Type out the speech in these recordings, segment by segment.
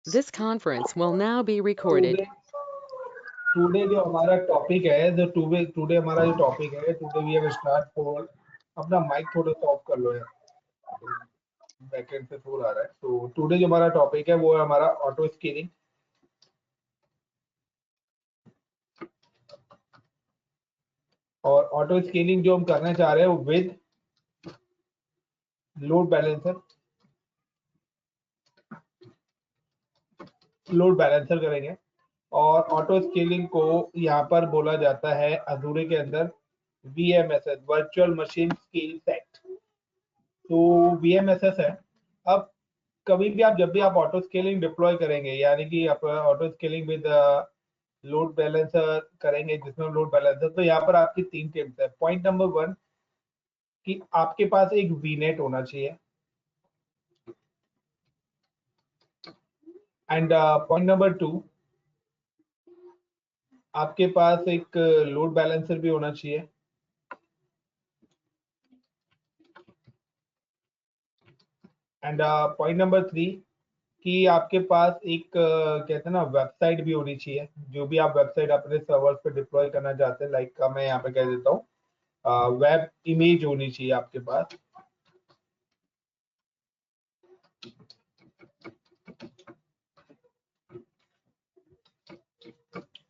This conference will now be recorded. Today जो हमारा topic है, जो टुडे हमारा जो टॉपिक है, today we have start for, अपना माइक थोड़ा सा ऑफ कर लो यार, बैकएंड से फोन आ रहा है। तो टुडे जो हमारा टॉपिक है वो है हमारा ऑटो स्केलिंग। और ऑटो स्केलिंग जो हम करना चाह रहे हैं विद लोड बैलेंसर करेंगे। और ऑटो स्केलिंग को यहाँ पर बोला जाता है अजूरे के अंदर VMSS, virtual machine scale set. तो VMSS है। अब कभी भी आप, जब भी आप ऑटो स्केलिंग डिप्लॉय करेंगे, यानी कि आप auto scaling with load balancer करेंगे, जिसमें लोड बैलेंसर, तो यहाँ पर आपकी 3 टिप्स है। पॉइंट नंबर 1 कि आपके पास एक वीनेट होना चाहिए, एंड पॉइंट नंबर 2 आपके पास एक लोड बैलेंसर भी होना चाहिए, एंड पॉइंट नंबर 3 कि आपके पास एक कहते हैं ना वेबसाइट भी होनी चाहिए। जो भी आप वेबसाइट अपने सर्वर पे डिप्लॉय करना चाहते हैं, लाइक मैं यहाँ पे कह देता हूँ वेब इमेज होनी चाहिए आपके पास।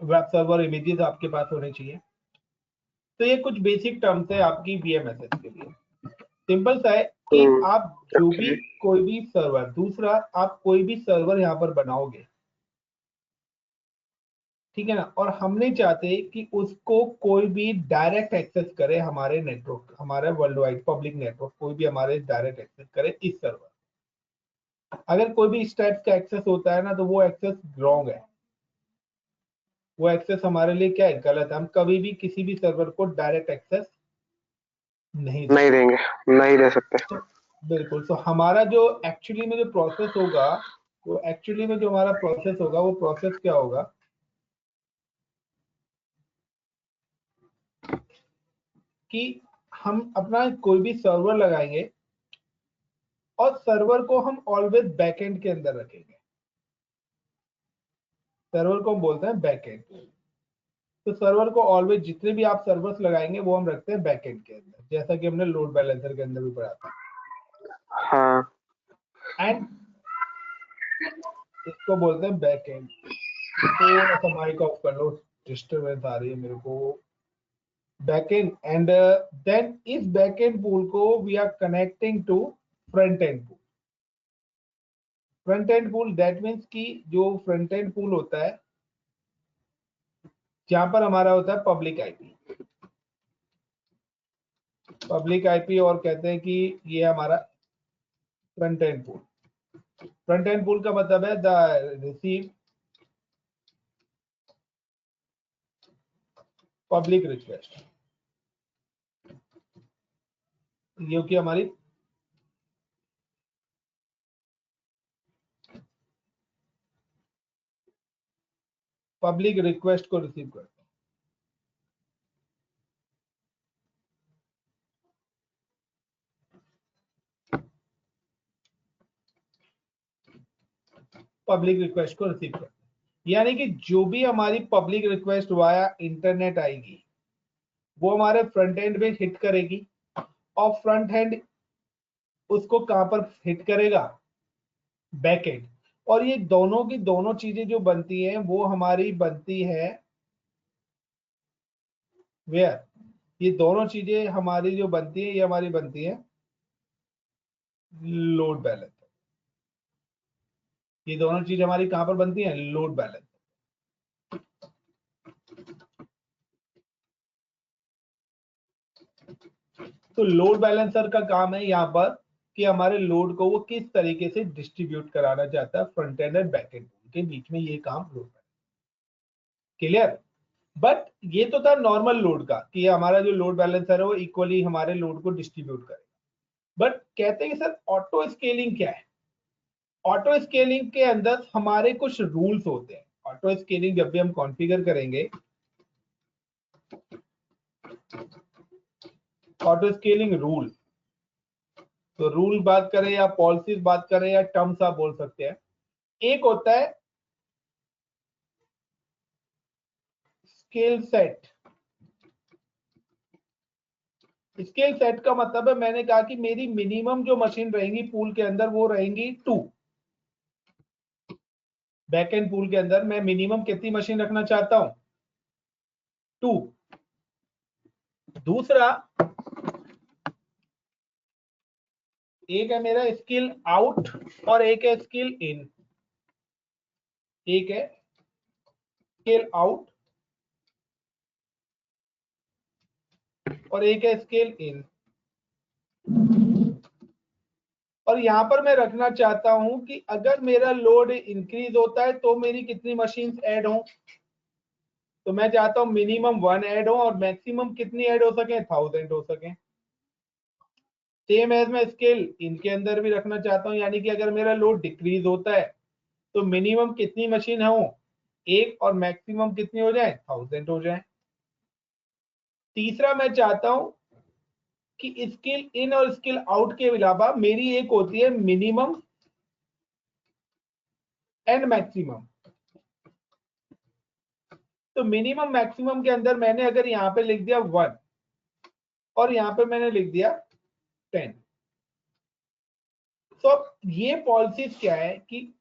वेब सर्वर इमेजेस आपके पास होने चाहिए। तो ये कुछ बेसिक टर्म्स है आपकी VMSS के लिए। सिंपल सा है कि आप जो भी कोई भी सर्वर, दूसरा आप कोई भी सर्वर यहाँ पर बनाओगे, ठीक है ना, और हम नहीं चाहते कि उसको कोई भी डायरेक्ट एक्सेस करे हमारे नेटवर्क, हमारे वर्ल्ड वाइड पब्लिक नेटवर्क, कोई भी हमारे डायरेक्ट एक्सेस करे इस सर्वर। अगर कोई भी इस टाइप का एक्सेस होता है ना, तो वो एक्सेस रॉन्ग है, वो एक्सेस हमारे लिए क्या है, गलत है। हम कभी भी किसी भी सर्वर को डायरेक्ट एक्सेस नहीं देंगे, नहीं दे सकते। तो बिल्कुल। तो हमारा जो एक्चुअली में जो प्रोसेस होगा, वो एक्चुअली में जो हमारा प्रोसेस होगा, वो प्रोसेस क्या होगा कि हम अपना कोई भी सर्वर लगाएंगे और सर्वर को हम ऑलवेज बैकएंड के अंदर रखेंगे। सर्वर को हम बोलते हैं बैकएंड। तो सर्वर को ऑलवेज, जितने भी आप सर्वर्स लगाएंगे वो हम रखते हैं बैकएंड के अंदर, जैसा कि हमने लोड बैलेंसर के अंदर भी पढ़ा था। हाँ, एंड इसको बोलते हैं बैकएंड। थोड़ा सा माइक ऑफ कर लो, डिस्टर्बेंस आ रही है मेरे को। बैकएंड, एंड देन इस बैकएंड पूल को we are connecting to front end pool. Front end pool that means कि जो फ्रंट एंड पूल होता है, जहां पर हमारा होता है पब्लिक आईपी, और कहते हैं कि ये हमारा front end pool. Front end pool का मतलब है द रिसीव पब्लिक रिक्वेस्ट, जो कि हमारी पब्लिक रिक्वेस्ट को रिसीव करते हैं। पब्लिक रिक्वेस्ट को रिसीव करते हैं, यानी कि जो भी हमारी पब्लिक रिक्वेस्ट वाया इंटरनेट आएगी, वो हमारे फ्रंट एंड पे हिट करेगी, और फ्रंट एंड उसको कहां पर हिट करेगा, बैक एंड। और ये दोनों की दोनों चीजें जो बनती हैं वो हमारी बनती है वेयर, ये दोनों चीजें हमारी जो बनती है, ये हमारी बनती है लोड बैलेंस। ये दोनों चीज हमारी कहां पर बनती है, लोड बैलेंस। तो लोड बैलेंसर का काम है यहाँ पर कि हमारे लोड को वो किस तरीके से डिस्ट्रीब्यूट कराना चाहता है front end and back and के बीच में, ये काम लोड बैलेंसर। क्लियर। बट ये तो था नॉर्मल लोड का, कि हमारा जो लोड बैलेंसर है वो इक्वली हमारे लोड को डिस्ट्रीब्यूट करेगा। बट कहते हैं कि सर ऑटो स्केलिंग क्या है। ऑटो स्केलिंग के अंदर हमारे कुछ रूल्स होते हैं। ऑटो स्केलिंग जब भी हम कॉन्फ़िगर करेंगे, ऑटो स्केलिंग रूल, तो रूल बात करें या पॉलिसीज बात करें या टर्म्स आप बोल सकते हैं, एक होता है स्केल सेट। स्केल सेट का मतलब है, मैंने कहा कि मेरी मिनिमम जो मशीन रहेंगी पूल के अंदर वो रहेंगी 2। बैक एंड पूल के अंदर मैं मिनिमम कितनी मशीन रखना चाहता हूं? 2। दूसरा, एक है मेरा स्किल आउट और एक है स्किल इन। एक है स्केल आउट और एक है स्केल इन। और यहां पर मैं रखना चाहता हूं कि अगर मेरा लोड इंक्रीज होता है तो मेरी कितनी मशीन्स ऐड हो। तो मैं चाहता हूं मिनिमम 1 ऐड हो और मैक्सिमम कितनी ऐड हो सके? 1000 हो सके। सेम एज मैं स्केल इनके अंदर भी रखना चाहता हूं, यानी कि अगर मेरा लोड डिक्रीज होता है तो मिनिमम कितनी मशीन हो? 1 और मैक्सिमम कितनी हो जाए? 1000 हो जाए। तीसरा, मैं चाहता हूं कि स्किल इन और स्किल आउट के अलावा मेरी एक होती है मिनिमम एंड मैक्सिमम। तो मिनिमम मैक्सिमम के अंदर मैंने अगर यहां पे लिख दिया 1 और यहां पे मैंने लिख दिया 10, तो ये पॉलिसीज क्या है कि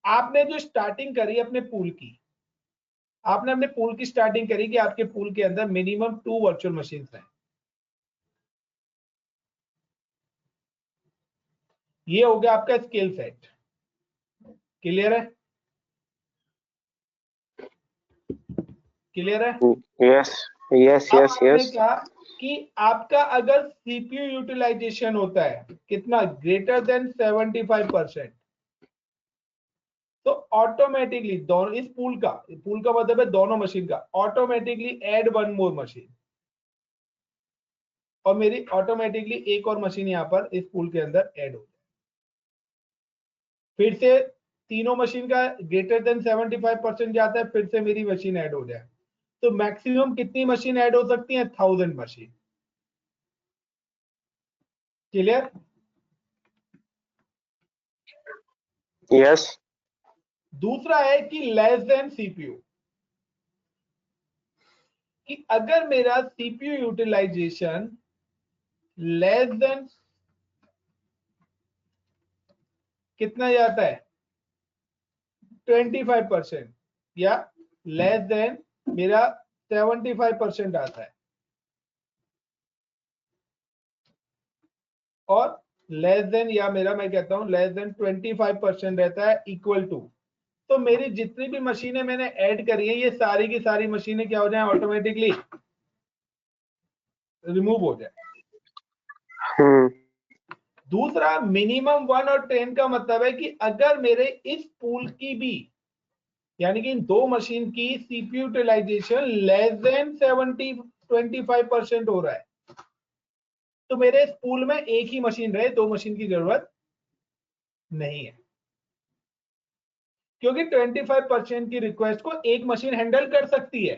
आपने जो स्टार्टिंग करी अपने पूल की, आपने अपने पूल की स्टार्टिंग करी कि आपके पूल के अंदर मिनिमम 2 वर्चुअल मशीन हैं। ये हो गया आपका स्केल सेट। क्लियर है? क्लियर है? यस यस अब यस आपने यस। कहा कि आपका अगर सीपीयू यूटिलाइजेशन होता है कितना? ग्रेटर देन 75%, तो ऑटोमेटिकली दोनों इस पूल का मतलब है दोनों मशीन का, ऑटोमेटिकली ऐड 1 मोर मशीन। और मेरी ऑटोमेटिकली एक और मशीन यहां पर इस पूल के अंदर ऐड हो जाए। फिर से तीनों मशीन का ग्रेटर देन 75% जाता है, फिर से मेरी मशीन ऐड हो जाए। तो मैक्सिमम कितनी मशीन ऐड हो सकती है? 1000 मशीन। क्लियर? यस। दूसरा है कि लेस देन सीपीयू, कि अगर मेरा सीपीयू यूटिलाइजेशन लेस देन कितना जाता है? 25% या लेस देन मेरा 75% आता है और लेस देन या मेरा मैं कहता हूं लेस देन 25% रहता है इक्वल टू, तो मेरी जितनी भी मशीनें मैंने ऐड करी है ये सारी की सारी मशीनें क्या हो जाए? ऑटोमेटिकली रिमूव हो जाए। दूसरा, मिनिमम 1 और 10 का मतलब है कि अगर मेरे इस पूल की भी, यानी कि इन दो मशीन की सीपीयू यूटिलाइजेशन लेस देन 25% हो रहा है, तो मेरे इस पूल में एक ही मशीन रहे, दो मशीन की जरूरत नहीं है, क्योंकि 25% की रिक्वेस्ट को एक मशीन हैंडल कर सकती है।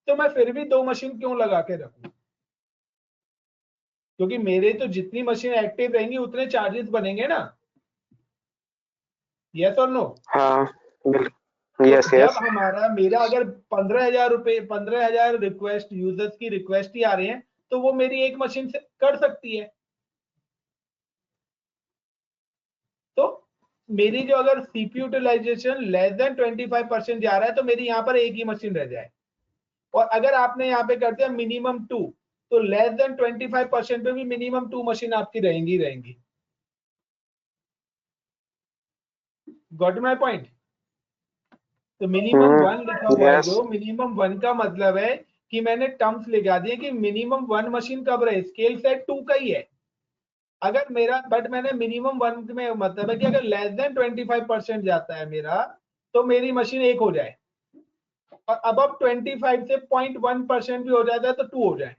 तो मैं फिर भी दो मशीन क्यों लगा के रखूं? क्योंकि मेरे तो जितनी मशीन एक्टिव रहेंगी उतने चार्जेस बनेंगे ना। यस और नो? हाँ बिल्कुल। तो यस जब यस। हमारा मेरा अगर 15,000 रुपए 15,000 रिक्वेस्ट यूजर्स की रिक्वेस्ट ही आ रही है, तो वो मेरी एक मशीन से कर सकती है। तो मेरी जो अगर सीपीयू यूटिलाइजेशन लेस देन 25% जा रहा है तो मेरी यहां पर एक ही मशीन रह जाए। और अगर आपने यहाँ पे कर दिया मिनिमम 2, तो लेस देन 25% पे भी मिनिमम 2 मशीन आपकी रहेंगी रहेंगी। Got my point? तो मिनिमम 1 लिखा हुआ है, यस। जो मिनिमम 1 का मतलब है कि मैंने टर्म्स लिखा दिए कि मिनिमम 1 मशीन कब रहे? स्केल सेट 2 का ही है। अगर मेरा बट मैंने मिनिमम 1 में मतलब है कि अगर लेस देन 25% जाता है मेरा, तो मेरी मशीन एक हो जाए, और अब 25 से 0.1% भी हो जाता है तो 2 हो जाए।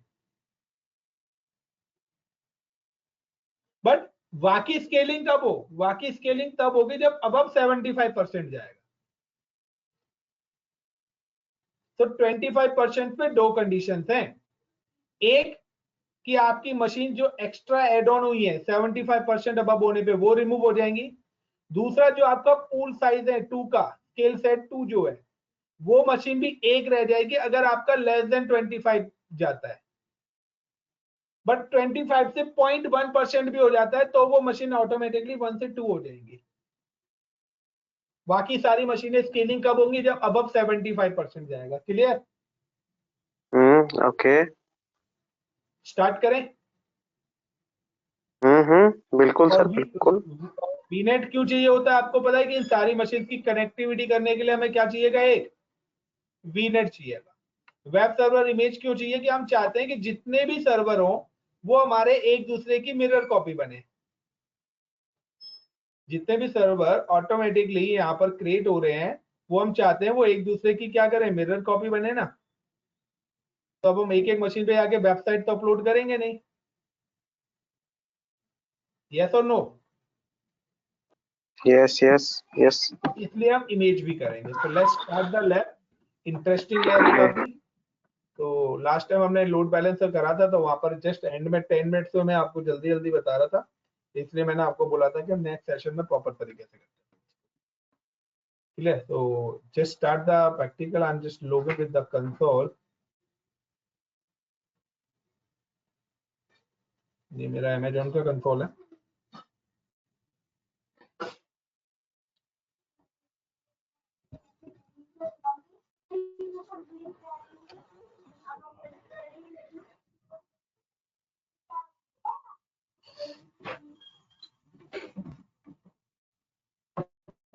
बट वाकी स्केलिंग कब हो? वाकी स्केलिंग तब होगी जब अब 75% जाएगा। तो 25% पे दो कंडीशन हैं। एक कि आपकी मशीन जो एक्स्ट्रा एड ऑन हुई है 75% अब होने पे वो रिमूव हो जाएंगी, दूसरा जो आपका पूल साइज है 2 का, स्केल सेट 2 जो है, वो मशीन भी एक रह जाएगी अगर आपका लेस देन 25 जाता है, बट 25 से 0.1% भी हो जाता है तो वो मशीन ऑटोमेटिकली 1 से 2 हो जाएंगी। बाकी सारी मशीनें स्केलिंग कब होंगी, जब अबव 75% जाएगा। क्लियर? ओके। स्टार्ट करें? बिल्कुल सर, और बिल्कुल। वीनेट क्यों चाहिए होता है आपको पता है कि इन सारी मशीन की कनेक्टिविटी करने के लिए हमें क्या चाहिएगा, एक वीनेट चाहिएगा। वेब सर्वर इमेज क्यों चाहिए, कि हम चाहते हैं कि जितने भी सर्वर हो वो हमारे एक दूसरे की मिरर कॉपी बने। जितने भी सर्वर ऑटोमेटिकली यहाँ पर क्रिएट हो रहे हैं वो हम चाहते हैं वो एक दूसरे की क्या करें, मिरर कॉपी बने ना। तो अब हम एक एक मशीन पे आके वेबसाइट तो अपलोड करेंगे नहीं। यस और नो? Yes yes yes. इसलिए हम इमेज भी करेंगे। तो let's start the lab. Interesting lab है काफी। तो लास्ट टाइम हमने लोड बैलेंसर करा था तो वहां पर जस्ट एंड में 10 मिनट्स में मैं आपको जल्दी जल्दी बता रहा था, इसलिए मैंने आपको बोला था कि हम नेक्स्ट सेशन में प्रॉपर तरीके से करते हैं। क्लियर? तो just start the practical. I am just logging with the console. ये मेरा अमेजॉन का कंसोल है।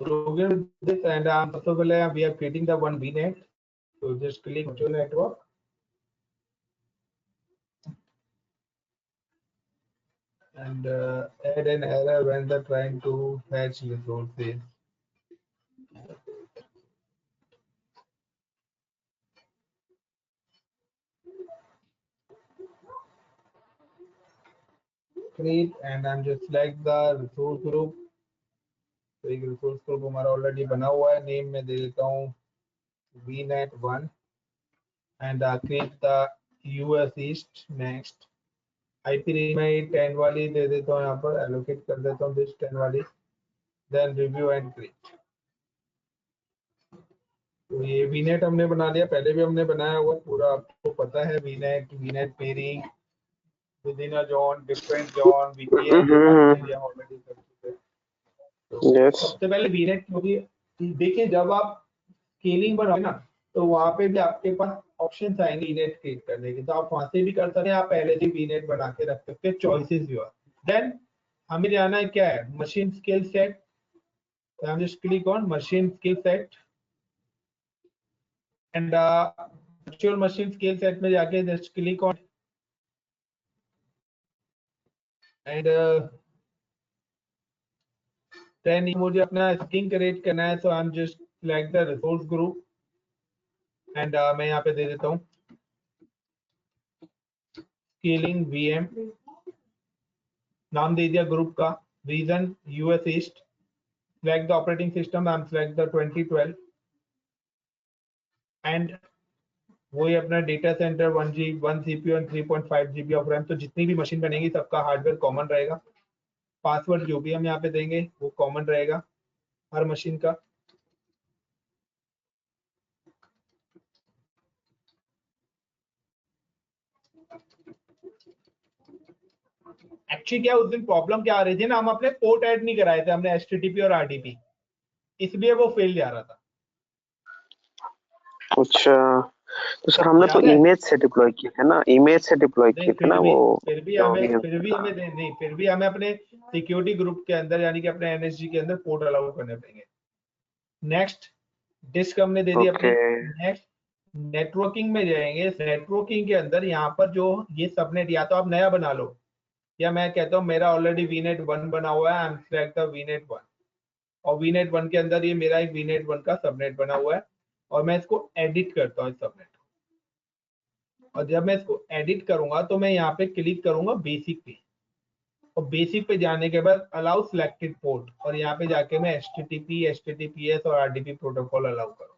Login with this and first of all we are creating the one VNet. So just click virtual network. And add an error when they're trying to fetch resources. Create and I'm just select the resource group. तो एक resource group हमारा already बना हुआ है। Name में दे देता हूँ VNet1 and create the US East. Next IP range में 10 वाली दे देता हूँ, यहाँ पर एलोकेट कर देता हूँ दिस 10 वाली। Then review and create. तो ये वीनेट हमने बना लिया, पहले भी हमने बनाया हुआ पूरा, आपको पता है। वीनेट pairing with in a zone, different zone, VPN ये सारी चीजें ऑलरेडी कर चुके हैं। तो सबसे पहले वीनेट, क्योंकि देखिए जब आप स्केलिंग बनाओगे ना तो वहां पे भी आपके पास ऑप्शंस आएंगे वीनेट क्रिएट करने के, तो आप वहां से भी कर सकते हैं, आप पहले से वीनेट बना के रख सकते हैं, चॉइसेस भी। देन हमें जाना है क्या है, मशीन स्केल सेट। तो हम just click on machine scale set and virtual machine scale set में जाके just click on and then मुझे अपना स्ट्रिंग क्रिएट करना है। so I'm just select the resource group and मैं यहाँ पे दे देता हूँ scaling VM, नाम दे दिया ग्रुप का, reason US East, select the operating system, I'm select the 2012 and वही अपना data centre 1 CPU and 3.5 GB of RAM. तो जितनी भी मशीन बनेगी सबका हार्डवेयर कॉमन रहेगा, पासवर्ड जो भी हम यहाँ पे देंगे वो कॉमन रहेगा हर मशीन का। एक्चुअली क्या उस दिन प्रॉब्लम क्या आ रही थी ना, हम अपने पोर्ट ऐड नहीं कराए थे हमने, HTTP और RDP, इसलिए वो फेल जा रहा था। अच्छा, तो सर हमने तो इमेज से डिप्लॉय किए थे ना, इमेज से डिप्लॉय किए थे ना वो। फिर भी हमें अपने सिक्योरिटी ग्रुप के अंदर यानी कि अपने NSG के अंदर पोर्ट अलाउ करने पड़ेंगे। नेक्स्ट डिस्क हमने दे दी अपनी। नेक्स्ट नेटवर्किंग में जाएंगे। नेटवर्किंग के अंदर यहाँ पर जो ये सबनेट, या तो आप नया बना लो या मैं कहता हूँ मेरा ऑलरेडी VNet1 बना हुआ है, I M select the VNet1 और VNet1 के अंदर ये मेरा एक VNet1 का सबनेट बना हुआ है और मैं इसको एडिट करता हूँ इस सबनेट को। और जब मैं इसको एडिट करूंगा तो मैं यहाँ पे क्लिक करूंगा बेसिक पे, और बेसिक पे जाने के बाद अलाउ सिलेक्टेड पोर्ट, और यहाँ पे जाके मैं HTTP, HTTPS और RDP प्रोटोकॉल अलाउ करूँ।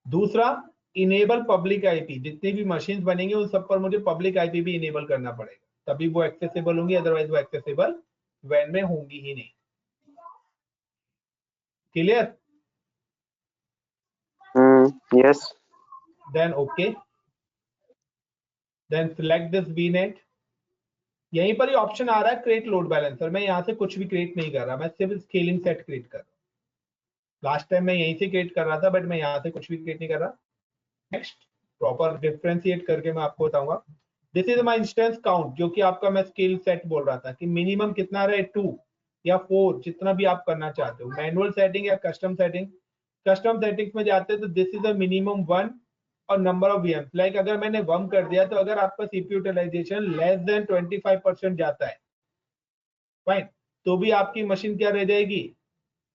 दूसरा इनेबल पब्लिक IP, जितनी भी मशीन बनेंगे उन सब पर मुझे पब्लिक IP भी इनेबल करना पड़ेगा, तभी वो एक्सेसिबल होंगी, अदरवाइज वो एक्सेसिबल वैन में होंगी ही नहीं। Clear? Yes. Then okay, then select this VNet। यहीं पर ही ऑप्शन आ रहा है क्रिएट लोड बैलेंसर। मैं यहाँ से कुछ भी क्रिएट नहीं कर रहा, मैं सिर्फ स्केलिंग सेट क्रिएट कर रहा हूँ। लास्ट टाइम मैं यहीं से क्रिएट कर रहा था, बट मैं यहाँ से कुछ भी क्रिएट नहीं कर रहा। नेक्स्ट, प्रॉपर डिफरेंशिएट करके मैं आपको बताऊंगा। This is my instance count, जो कि आपका मैं स्केल सेट बोल रहा था कि मिनिमम कितना रहे, 2 या 4, जितना भी आप करना चाहते हो। मैनुअल सेटिंग या कस्टम सेटिंग। कस्टम सेटिंग्स में जाते हैं तो दिस इज अ मिनिमम 1 और नंबर ऑफ VMs। लाइक अगर मैंने 1 कर दिया तो अगर आपका CPU यूटिलाइजेशन लेस देन 25% जाता है, फाइन, तो भी आपकी मशीन क्या रह जाएगी,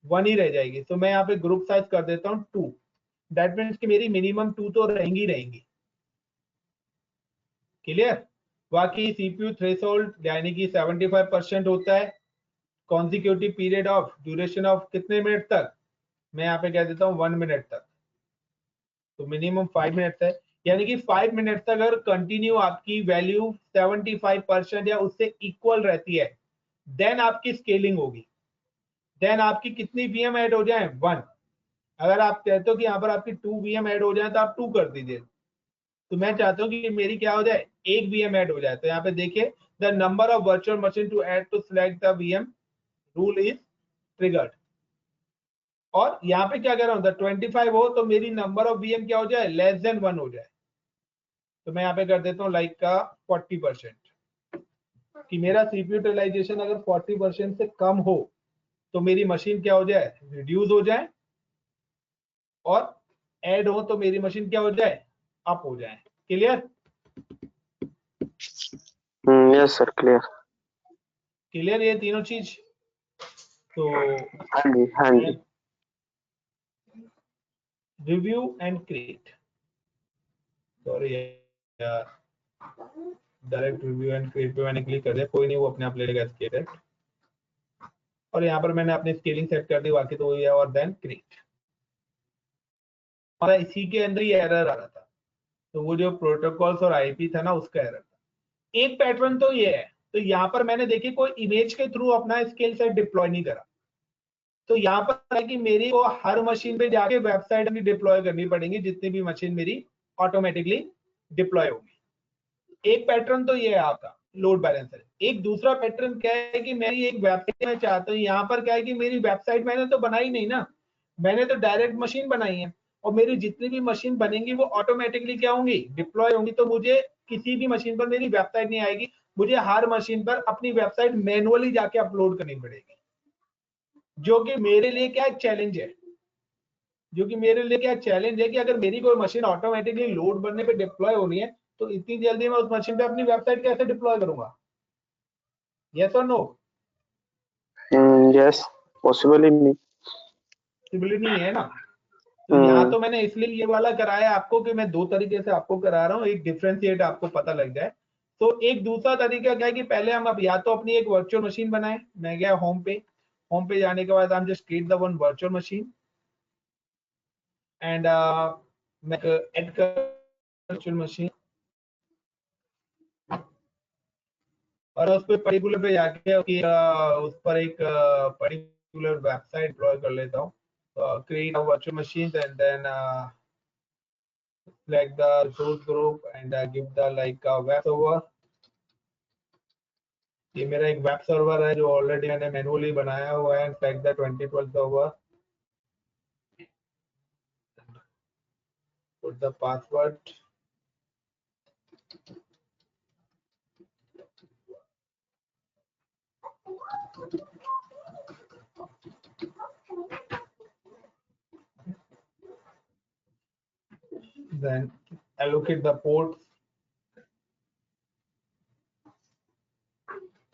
1 ही रह जाएगी। तो मैं यहाँ पे ग्रुप साइज कर देता हूँ 2। दैट मीन्स कि मेरी मिनिमम 2 तो रहेंगी। क्लियर? बाकी CPU थ्रेशोल्ड यानी कि 75% होता है। Consecutive period of duration of कितने मिनट तक, मैं यहाँ पे कह देता हूँ 1 मिनट तक। तो मिनिमम 5 मिनट है, यानी कि 5 मिनट तक अगर कंटिन्यू आपकी वैल्यू 75% या उससे इक्वल रहती है, देन आपकी स्केलिंग होगी। देन आपकी कितनी VM ऐड हो जाए, 1। अगर आप कहते हो कि यहाँ पर आपकी 2 VM ऐड हो जाए तो आप 2 कर दीजिए। तो मैं चाहता हूँ कि मेरी क्या हो जाए, 1 VM ऐड हो जाए। तो यहाँ पे देखिए, the number of virtual machine to add to select the VM rule is triggered. और यहाँ पे क्या कह रहा हूँ, द 25 हो तो मेरी नंबर ऑफ VM क्या हो जाए, लेस देन 1 हो जाए। तो मैं यहाँ पे कर देता हूँ लाइक का 40%, कि मेरा CPU यूटिलाइजेशन अगर 40% से कम हो तो मेरी मशीन क्या हो जाए, रिड्यूस हो जाए, और ऐड हो तो मेरी मशीन क्या हो जाए, अप हो जाए। Clear? Yes sir, clear. Clear ये तीनों चीज? तो हाँ जी। रिव्यू एंड क्रिएट, सॉरी यार, डायरेक्ट रिव्यू एंड क्रिएट पे मैंने क्लिक कर दिया, कोई नहीं, वो अपने आप ले लेगा स्केल। और यहाँ पर मैंने अपनी स्केलिंग सेट कर दी, बाकी तो वही है। और देन क्रिएट, और इसी के अंदर ही एरर आ रहा था, तो वो जो प्रोटोकॉल्स और IP था ना, उसका एरर था। एक पैटर्न तो ये है, तो यहाँ पर मैंने देखी कोई इमेज के थ्रू अपना स्केल सेट डिप्लॉय नहीं करा। तो यहाँ पर है कि मेरी को हर मशीन पे जाके वेबसाइट भी डिप्लॉय करनी पड़ेगी, जितनी भी मशीन मेरी ऑटोमेटिकली डिप्लॉय होगी। एक पैटर्न तो ये है आपका लोड बैलेंसर। एक दूसरा पैटर्न क्या है कि मेरी एक वेबसाइट में चाहता हूँ, यहाँ पर क्या है कि मेरी वेबसाइट मैंने तो बनाई नहीं ना, मैंने तो डायरेक्ट मशीन बनाई है, और मेरी जितनी भी मशीन बनेंगी वो ऑटोमेटिकली क्या होंगी, डिप्लॉय होंगी। तो मुझे किसी भी मशीन पर मेरी वेबसाइट नहीं आएगी, मुझे हर मशीन पर अपनी वेबसाइट मैनुअली जाके अपलोड करनी पड़ेगी, जो कि मेरे लिए क्या चैलेंज है। कि अगर मेरी कोई मशीन ऑटोमेटिकली लोड बनने पे डिप्लॉय होनी है, तो इतनी जल्दी मैं उस मशीन पे अपनी वेबसाइट कैसे डिप्लॉय करूंगा? यस और नो? Yes, पॉसिबल ही नहीं। पॉसिबल नहीं है ना। तो यहाँ तो मैंने इसलिए ये वाला कराया आपको कि मैं 2 तरीके से आपको करा रहा हूँ, एक डिफरेंशिएट आपको पता लग जाए। तो एक दूसरा तरीका क्या है कि पहले हम अब या तो अपनी एक वर्चुअल मशीन बनाए। मैं गया होम पे जाने के बाद हम just create the one virtual machine and मैं ऐड कर वर्चुअल मशीन, और उस पर पर्टिकुलर पे जाके उस पर एक पर्टिकुलर वेबसाइट डिप्लॉय कर लेता हूँ। Create virtual machine and then select the resource group and give the like web server। ये मेरा एक वेब सर्वर है जो ऑलरेडी मैंने मैनुअली बनाया हुआ है। select the 2012 server, put the password, then allocate the ports,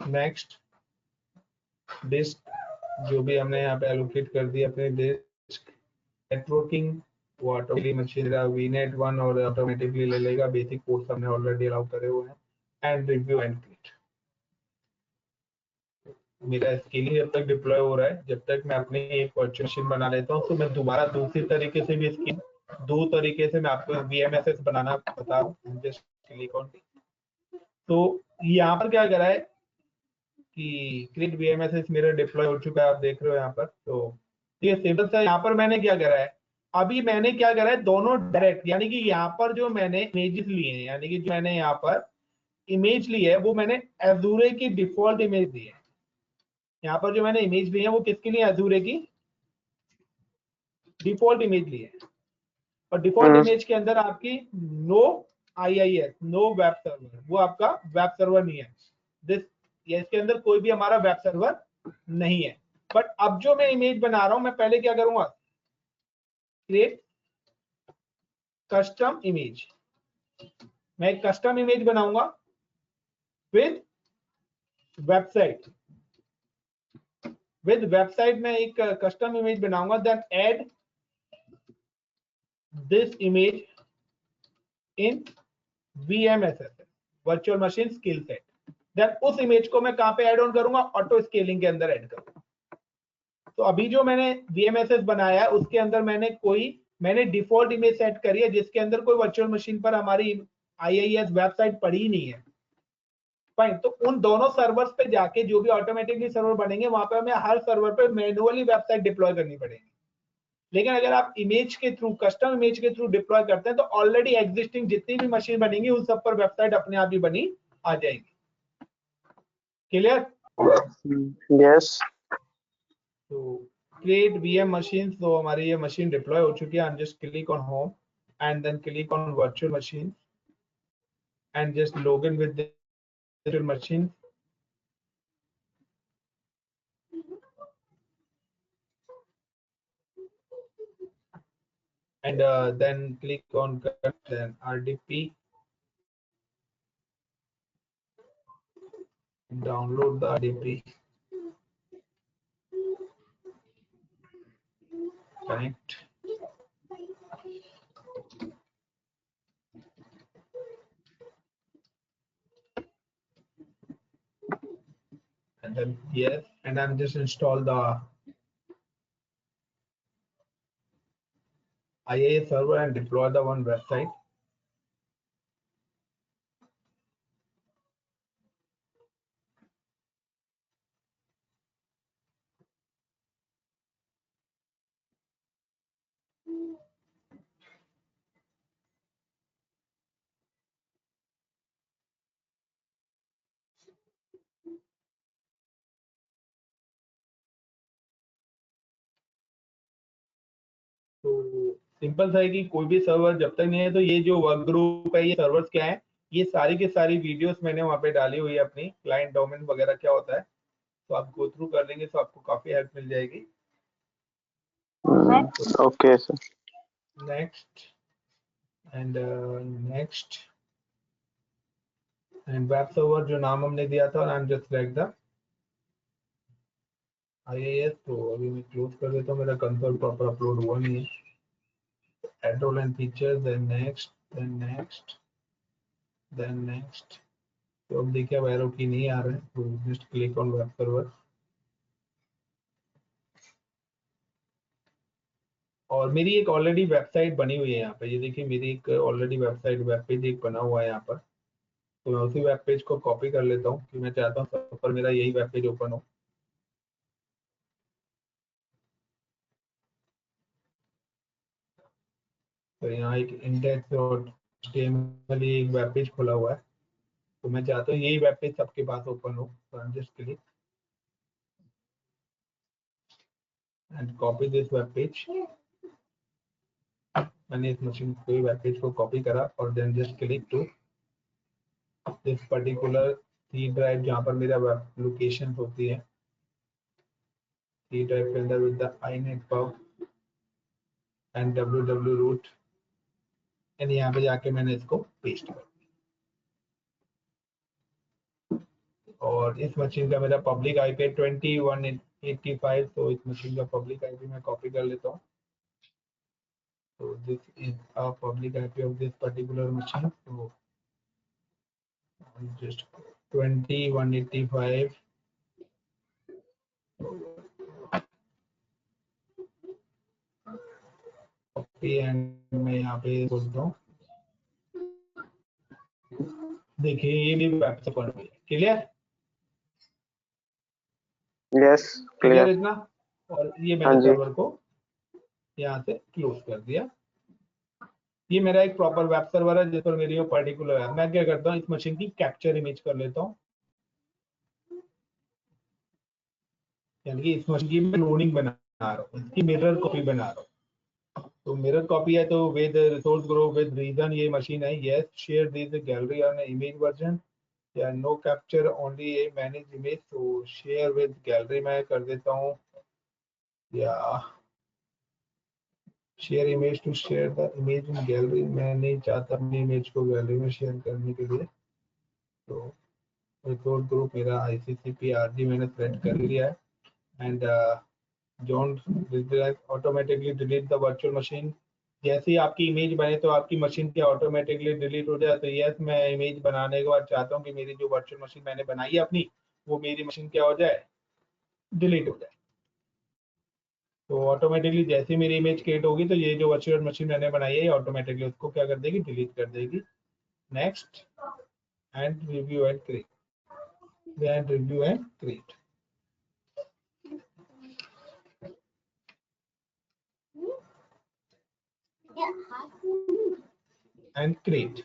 next disk जो भी हमने यहाँ पे allocate कर दिया अपने disk, नेटवर्किंग वो ऑटोमेटिकली मशीन VNet 1 और ऑटोमेटिकली ले लेगा, बेसिक पोर्ट्स हमने ऑलरेडी अलाउ करे हुए हैं। And review and create. मेरा स्केलिंग जब तक डिप्लॉय हो रहा है, जब तक मैं अपनी एक वर्चुअल मशीन बना लेता हूँ, तो मैं दोबारा दूसरी तरीके से भी स्केल, 2 तरीके से मैं आपको VMSS बनाना बता रहा हूँ। जस्ट क्लिक ऑन, तो यहाँ पर क्या करा है कि क्रिएट VMSS मेरा डिप्लॉय हो चुका है, आप देख रहे हो यहाँ पर। तो ठीक है, सिंपल सा। यहाँ पर मैंने क्या करा है, अभी मैंने क्या करा है, दोनों डायरेक्ट, यानी कि यहाँ पर जो मैंने इमेजेस लिए हैं, यानी कि जो मैंने यहाँ पर इमेज ली है वो मैंने एजूरे की डिफॉल्ट इमेज दी है। यहाँ पर जो मैंने इमेज ली है वो किसके लिए, एजूरे की डिफॉल्ट इमेज ली है। और डिफॉल्ट इमेज के अंदर आपकी no IIS, no web server, वो आपका वेब सर्वर नहीं है। दिस, ये इसके अंदर कोई भी हमारा वेब सर्वर नहीं है। बट अब जो मैं इमेज बना रहा हूं, मैं पहले क्या करूंगा, क्रिएट कस्टम इमेज। मैं एक कस्टम इमेज बनाऊंगा विद वेबसाइट। विद वेबसाइट में एक कस्टम इमेज बनाऊंगा, then add this image in VMSS, virtual machine skill set. Then उस इमेज को मैं कहां पे ऐड ऑन करूंगा, ऑटो स्केलिंग के अंदर ऐड करूंगा। तो अभी जो मैंने VMSS बनाया है उसके अंदर मैंने डिफॉल्ट इमेज सेट करी है, जिसके अंदर कोई वर्चुअल मशीन पर हमारी IIS वेबसाइट पड़ी ही नहीं है। फाइन, तो उन दोनों सर्वर्स पे जाके जो भी ऑटोमेटिकली सर्वर बनेंगे, वहां पे हमें हर सर्वर पे मैन्युअली वेबसाइट डिप्लॉय करनी पड़ेगी। लेकिन अगर आप इमेज के थ्रू, कस्टम इमेज के थ्रू डिप्लॉय करते हैं, तो ऑलरेडी एग्जिस्टिंग जितनी भी मशीन बनेंगी उन सब पर वेबसाइट अपने आप ही बनी आ जाएगी। क्लियर? यस। तो क्रिएट VM मशीन, तो हमारी ये मशीन डिप्लॉय हो चुकी है। I am just click on home and then click on virtual machine and just log in with virtual machine. And then click on then RDP, download the RDP, connect, and then yes, and I'm just install the IIS server and deploy the one website. तो simple सा है कि कोई भी server जब तक नहीं है, तो ये जो वर्क ग्रुप है, ये सर्वर्स क्या है, ये सारी की सारी वीडियोस मैंने वहाँ पे डाली हुई है अपनी, क्लाइंट डोमेन वगैरह क्या होता है, तो आप गो थ्रू कर लेंगे तो आपको काफी हेल्प मिल जाएगी। Okay sir. Next and next and web server जो नाम हमने दिया था, आई am just like the IIS। तो अभी मैं क्लोज कर देता हूँ, मेरा कंसोल प्रॉपर अपलोड हुआ नहीं है। Add role and features, then next, then next, then next। तो अब देखिए अब एरो की नहीं आ रहा है, तो just click on web server. और मेरी एक ऑलरेडी वेबसाइट बनी हुई है यहाँ पे, ये देखिए मेरी एक ऑलरेडी वेबसाइट, वेब पेज एक बना हुआ है यहाँ पर। तो मैं उसी वेब पेज को कॉपी कर लेता हूँ कि मैं चाहता हूँ सब पर मेरा यही वेब पेज ओपन हो। तो यहाँ एक इंडेक्स और HTML एक वेब पेज खुला हुआ है, तो मैं चाहता हूँ यही वेब पेज सबके पास ओपन हो। तो I just click and copy this web page. मैंने इस मशीन को वेब पेज को कॉपी करा और then just click to this particular C drive, जहाँ पर मेरा वेब लोकेशन होती है। सी ड्राइव के अंदर with the inet pub and www root, and यहाँ पे जाके मैंने इसको पेस्ट कर दिया। और इस मशीन का मेरा पब्लिक IP है 2185, तो इस मशीन का पब्लिक IP मैं कॉपी कर लेता हूँ। तो this is a public IP of this particular machine. तो जस्ट 2185 कॉपी एंड मैं यहाँ पे बोलता हूँ, देखिए ये भी वेब से पढ़ रही है। क्लियर? Yes clear clear. इतना? और ये हाँ मैंने जी। सर्वर को यहाँ से क्लोज कर दिया। ये मेरा एक प्रॉपर वेब सर्वर है जिस पर मेरी वो पर्टिकुलर है। मैं क्या करता हूँ, इस मशीन की कैप्चर इमेज कर लेता हूँ, यानी कि इस मशीन की मैं क्लोनिंग बना रहा हूँ, इसकी मिरर कॉपी बना रहा हूँ। तो मिरर कॉपी है तो with resource group with region ये मशीन है। Yes, share this gallery on image version या no capture only a manage image. तो शेयर विद गैलरी मैं कर देता हूँ, या share image to share the image in gallery. मैं नहीं चाहता अपनी इमेज को गैलरी में शेयर करने के लिए। तो रिसोर्स ग्रुप मेरा ICCP-RG मैंने सेलेक्ट कर लिया है। And don't automatically delete the virtual machine. जैसे ही आपकी इमेज बने तो आपकी मशीन क्या ऑटोमेटिकली डिलीट हो जाए। तो यस, मैं इमेज बनाने के बाद चाहता हूँ कि मेरी जो वर्चुअल मशीन मैंने बनाई है अपनी, वो मेरी मशीन क्या हो जाए, डिलीट हो जाए। तो ऑटोमेटिकली जैसे मेरी इमेज क्रिएट होगी तो ये जो वर्चुअल मशीन मैंने बनाई है ये ऑटोमेटिकली उसको क्या कर देगी, डिलीट कर देगी। Next and review and create, and review and create and create.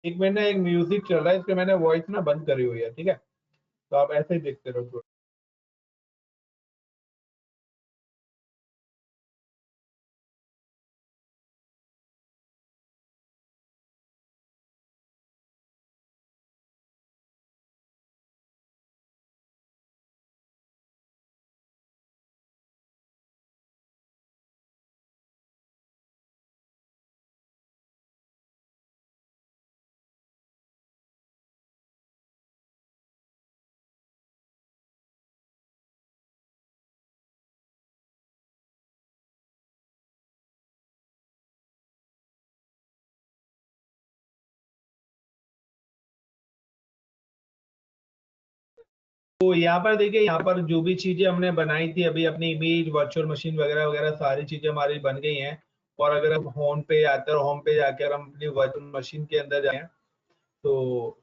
एक मिनट, एक म्यूजिक चल रहा है, इसके मैंने वॉइस ना बंद करी हुई है, ठीक है? तो आप ऐसे ही देखते रहो। तो यहाँ पर देखिए, यहाँ पर जो भी चीजें हमने बनाई थी अभी, अपनी इमेज वर्चुअल मशीन वगैरह वगैरह सारी चीजें हमारी बन गई हैं। और अगर हम होम पे आते हैं और होम पे जाकर हम अपनी वर्चुअल मशीन के अंदर जाए तो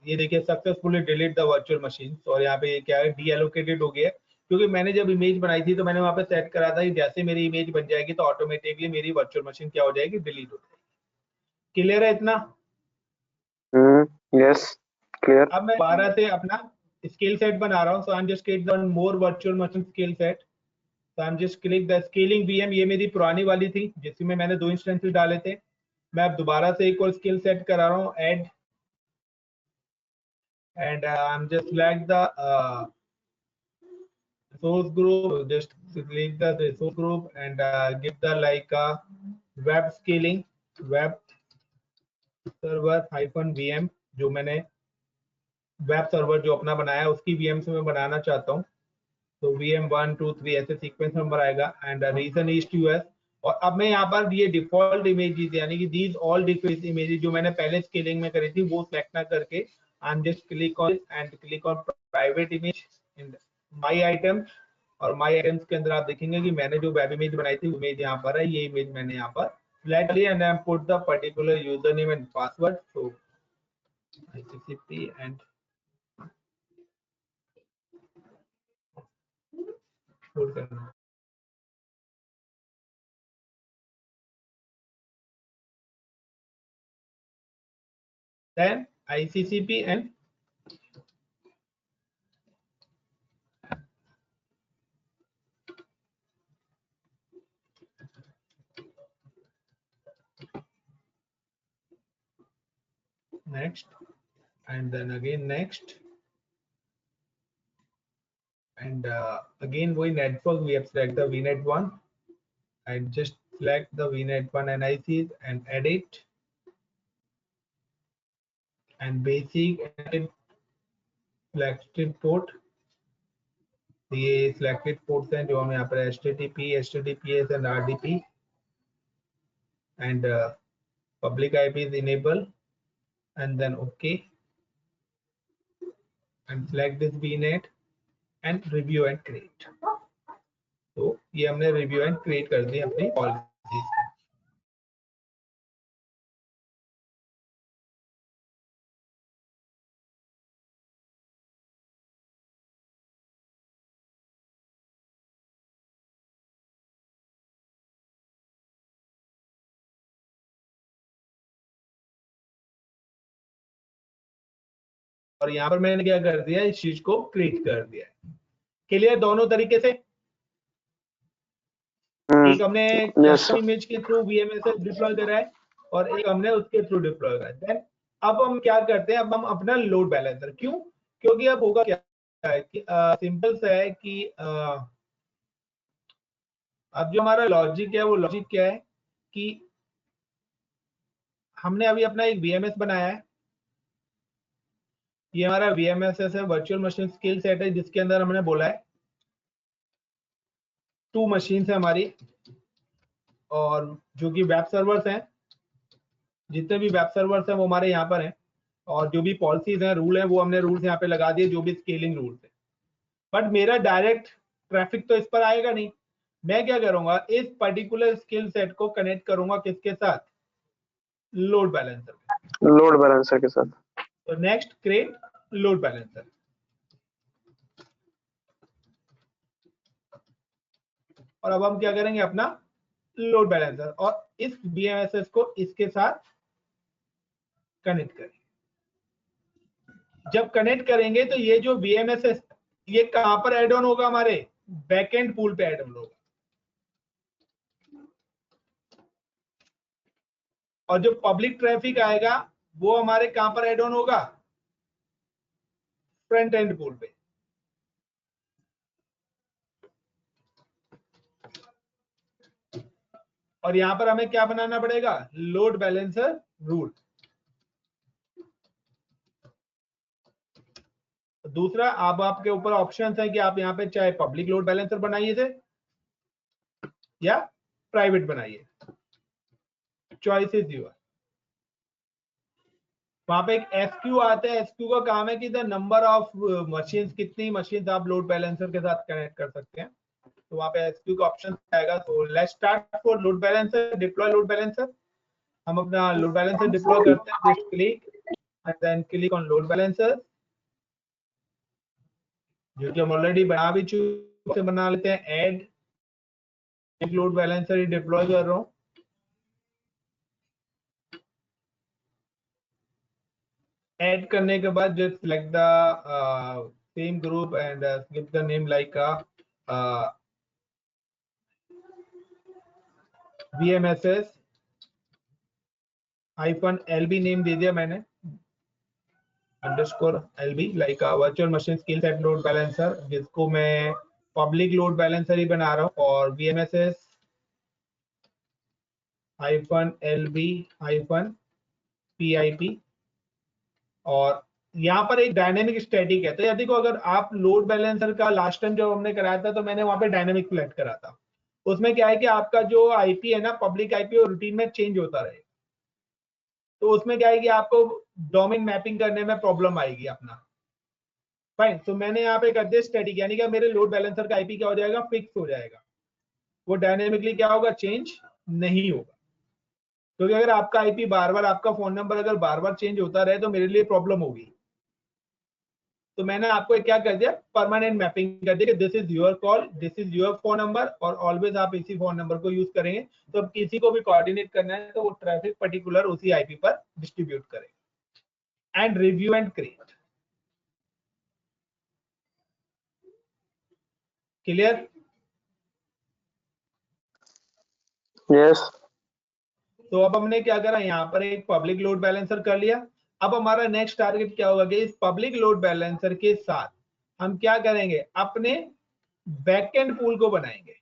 ये देखिए successfully delete the virtual machine. और यहाँ पे क्या है, डी एलोकेटेड हो गया है, क्योंकि मैंने जब इमेज बनाई थी तो मैंने वहाँ पे सेट करा था कि जैसे मेरी इमेज बन जाएगी तो ऑटोमेटिकली मेरी वर्चुअल मशीन क्या हो जाएगी, डिलीट हो जाएगी। क्लियर है इतना? Yes, clear. अब मैं 12 से अपना स्केल सेट बना रहा हूँ। So I am just create one more virtual machine scale set. So I am just click the scaling VM। ये मेरी पुरानी वाली थी जिसमें मैंने 2 इंस्टेंसेस डाले थे। मैं अब दोबारा से एक और स्केल सेट करा रहा हूँ, add, and I am just select the source group, just select the resource group and give the like web scaling, web server -VM। जो मैंने वेब सर्वर जो अपना बनाया उसकी VM से मैं बनाना चाहता हूँ। तो VM 1 2 3 ऐसे सीक्वेंस नंबर आएगा एंड रीजन ईस्ट US। और अब मैं यहाँ पर ये डिफॉल्ट इमेजेस यानी कि दीज ऑल डिफॉल्ट इमेजेस जो मैंने पहले स्केलिंग में करी थी वो सेलेक्ट ना करके आई am just click on and click on private image in my items. और माय आइटम्स के अंदर आप देखेंगे कि मैंने जो वेब इमेज बनाई थी इमेज यहाँ पर है। ये इमेज मैंने यहाँ पर सिलेक्ट लिया and I put the particular user name and password. So ICCP and hold करना, then ICCP and next, and then again next, and again we network, we have select the VNet one and just select the VNet one NICs and edit and basic and selected port ये selected ports हैं जो हम यहाँ पर HTTP, HTTPS and RDP and public IP is enable and then OK and select this VNet and review and create. तो ये हमने review and create कर दी अपनी policies। और यहाँ पर मैंने क्या कर दिया, इस चीज को क्रिएट कर दिया। क्लियर दोनों तरीके से? एक हमने कस्टम इमेज के थ्रू VMSS डिप्लॉय करा है और एक हमने उसके थ्रू डिप्लॉय करा है। देन अब हम क्या करते हैं, अब हम अपना लोड बैलेंसर, क्यों? क्योंकि अब होगा क्या है कि सिंपल सा है कि अब जो हमारा लॉजिक है वो लॉजिक क्या है कि हमने अभी अपना एक VMS बनाया है। ये हमारा VMSS है, वर्चुअल मशीन स्किल सेट है, जिसके अंदर हमने बोला है 2 मशीन है हमारी, और जो कि वेब सर्वर्स हैं, जितने भी वेब सर्वर्स हैं वो हमारे यहाँ पर हैं, और जो भी पॉलिसीज हैं, रूल हैं, वो हमने रूल्स यहाँ पे लगा दिए, जो भी स्केलिंग रूल्स है। बट मेरा डायरेक्ट ट्रैफिक तो इस पर आएगा नहीं। मैं क्या करूंगा, इस पर्टिकुलर स्किल सेट को कनेक्ट करूंगा किसके साथ? लोड बैलेंसर के साथ। तो नेक्स्ट क्रिएट लोड बैलेंसर, और अब हम क्या करेंगे, अपना लोड बैलेंसर और इस VMSS को इसके साथ कनेक्ट करेंगे। जब कनेक्ट करेंगे तो ये जो VMSS ये कहां पर ऐड ऑन होगा? हमारे बैकएंड पूल पे ऐड ऑन होगा। और जो पब्लिक ट्रैफिक आएगा वो हमारे कहां पर ऐड ऑन होगा? फ्रंट एंड पूल पे। और यहां पर हमें क्या बनाना पड़ेगा? Load balancer rule. दूसरा, अब आपके ऊपर ऑप्शंस है कि आप यहाँ पे चाहे पब्लिक लोड बैलेंसर बनाइए थे या प्राइवेट बनाइए, चॉइस इज योर। वहां पे एक SQ आता है, SQ का काम है कि द नंबर ऑफ मशीन्स, कितनी मशीन्स आप लोड बैलेंसर के साथ कनेक्ट कर सकते हैं। तो वहां पे SQ का ऑप्शन आएगा। तो let's start for load balancer, deploy load balancer. हम अपना लोड बैलेंसर डिप्लॉय करते हैं, just click and then click on load balancer, जो कि हम ऑलरेडी बना भी चुके, बना लेते हैं। ऐड एक लोड बैलेंसर ही डिप्लॉय कर रहा हूं। ऐड करने के बाद just select the same group and give the name like VMSS -LB name दे दिया मैंने, _LB like virtual machine skill set load balancer, जिसको मैं पब्लिक लोड बैलेंसर ही बना रहा हूँ। और VMSS -LB PIP, और यहाँ पर एक डायनेमिक स्टैटिक है। तो यदि को अगर आप लोड बैलेंसर का लास्ट टाइम जब हमने कराया था तो मैंने वहां पे डायनेमिक सिलेक्ट करा था। उसमें क्या है कि आपका जो IP है ना, पब्लिक IP, और रूटीन में चेंज होता रहे। तो उसमें क्या है कि आपको डोमेन मैपिंग करने में प्रॉब्लम आएगी अपना। फाइन। तो मैंने यहाँ पे कर दिया स्टैटिक, यानी कि मेरे लोड बैलेंसर का IP क्या हो जाएगा? फिक्स हो जाएगा। वो डायनेमिकली क्या होगा? चेंज नहीं होगा। क्योंकि अगर आपका IP बार बार, आपका फोन नंबर अगर बार बार चेंज होता रहे तो मेरे लिए प्रॉब्लम होगी। तो मैंने आपको क्या कर दिया, परमानेंट मैपिंग कर दिया कि this is your call, this is your phone number, और ऑलवेज आप इसी फोन नंबर को यूज करेंगे। तो अब किसी को भी कोऑर्डिनेट करना है तो वो ट्रैफिक पर्टिकुलर उसी IP पर डिस्ट्रीब्यूट करेगा। And review and create. Clear? Yes. तो अब हमने क्या करा, यहाँ पर एक पब्लिक लोड बैलेंसर कर लिया। अब हमारा नेक्स्ट टारगेट क्या होगा कि इस पब्लिक लोड बैलेंसर के साथ हम क्या करेंगे, अपने बैकएंड पूल को बनाएंगे।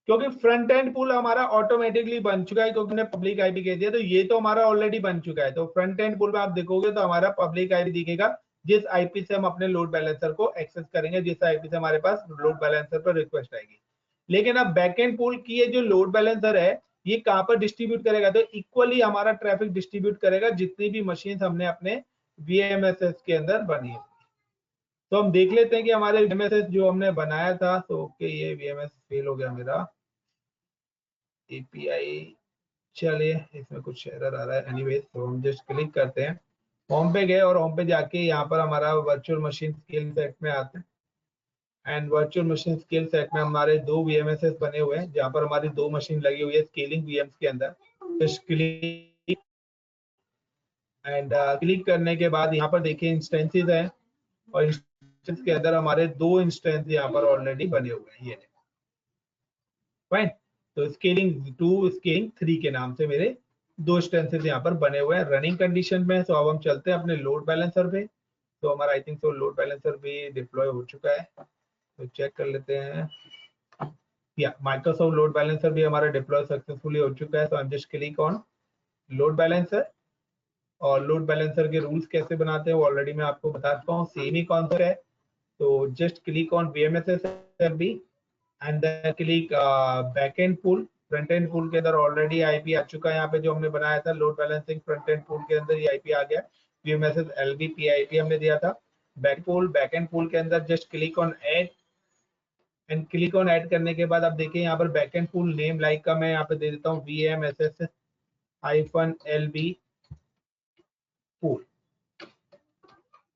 क्योंकि फ्रंट एंड पूल हमारा ऑटोमेटिकली बन चुका है, क्योंकि हमने पब्लिक IP कह दिया। तो ये तो हमारा ऑलरेडी बन चुका है। तो फ्रंट एंड पूल में आप देखोगे तो हमारा पब्लिक IP दिखेगा जिस आईपी से हम अपने लोड बैलेंसर को एक्सेस करेंगे, जिस आईपी से हमारे पास लोड बैलेंसर पर रिक्वेस्ट आएगी। लेकिन अब बैकएंड पूल की ये जो लोड बैलेंसर है ये कहां पर डिस्ट्रीब्यूट करेगा, तो इक्वली हमारा ट्रैफिक डिस्ट्रीब्यूट करेगा जितनी भी मशीन हमने अपने वीएमएसएस के अंदर बनी है। तो हम देख लेते हैं कि हमारे वीएमएसएस जो हमने बनाया था, तो ओके ये वीएमएस फेल हो गया मेरा एपीआई, चलिए इसमें कुछ एरर आ रहा है। एनीवेज तो हम जस्ट क्लिक करते हैं, होम पे गए और होम पे जाके यहाँ पर हमारा वर्चुअल मशीन स्केल सेट में आते हैं। And virtual machine scale set में हमारे दो वीएमएसएस बने हुए हैं जहाँ पर हमारी दो मशीन लगी हुई है स्केलिंग वीएम्स के अंदर। जस्ट क्लिक एंड क्लिक करने के बाद यहाँ पर देखिए इंस्टेंसेस है और इंस्टेंस के अंदर हमारे दो इंस्टेंस यहाँ पर ऑलरेडी बने हुए हैं। ये फाइन, तो स्केलिंग 2 स्केलिंग 3 के नाम से मेरे दो इंस्टेंसेस यहाँ पर बने हुए हैं रनिंग कंडीशन में। तो अब हम चलते हैं अपने लोड बैलेंसर पे। तो हमारा आई थिंक तो लोड बैलेंसर भी डिप्लॉय हो चुका है, तो चेक कर लेते हैं। या माइक्रोसॉफ्ट लोड बैलेंसर भी हमारा डिप्लॉय सक्सेसफुली हो चुका है। तो आई am just click on load balancer, और लोड बैलेंसर के रूल्स कैसे बनाते हैं वो ऑलरेडी मैं आपको बता चुका हूँ, सेम ही कॉन्सेप्ट है। तो जस्ट क्लिक ऑन वीएमएसएस भी and then click backend pool. Front end pool के अंदर ऑलरेडी आईपी आ चुका है, यहाँ पे जो हमने बनाया था load balancing front end pool के अंदर ये आईपी आ गया। वीएमएसएस एलबी पीआईपी हमने दिया था। बैकएंड पूल के अंदर just click on add and click on add करने के बाद अब देखिए यहाँ पर बैकएंड पूल नेम लाइक का मैं यहाँ पे दे देता हूँ VMSS -LB पूल,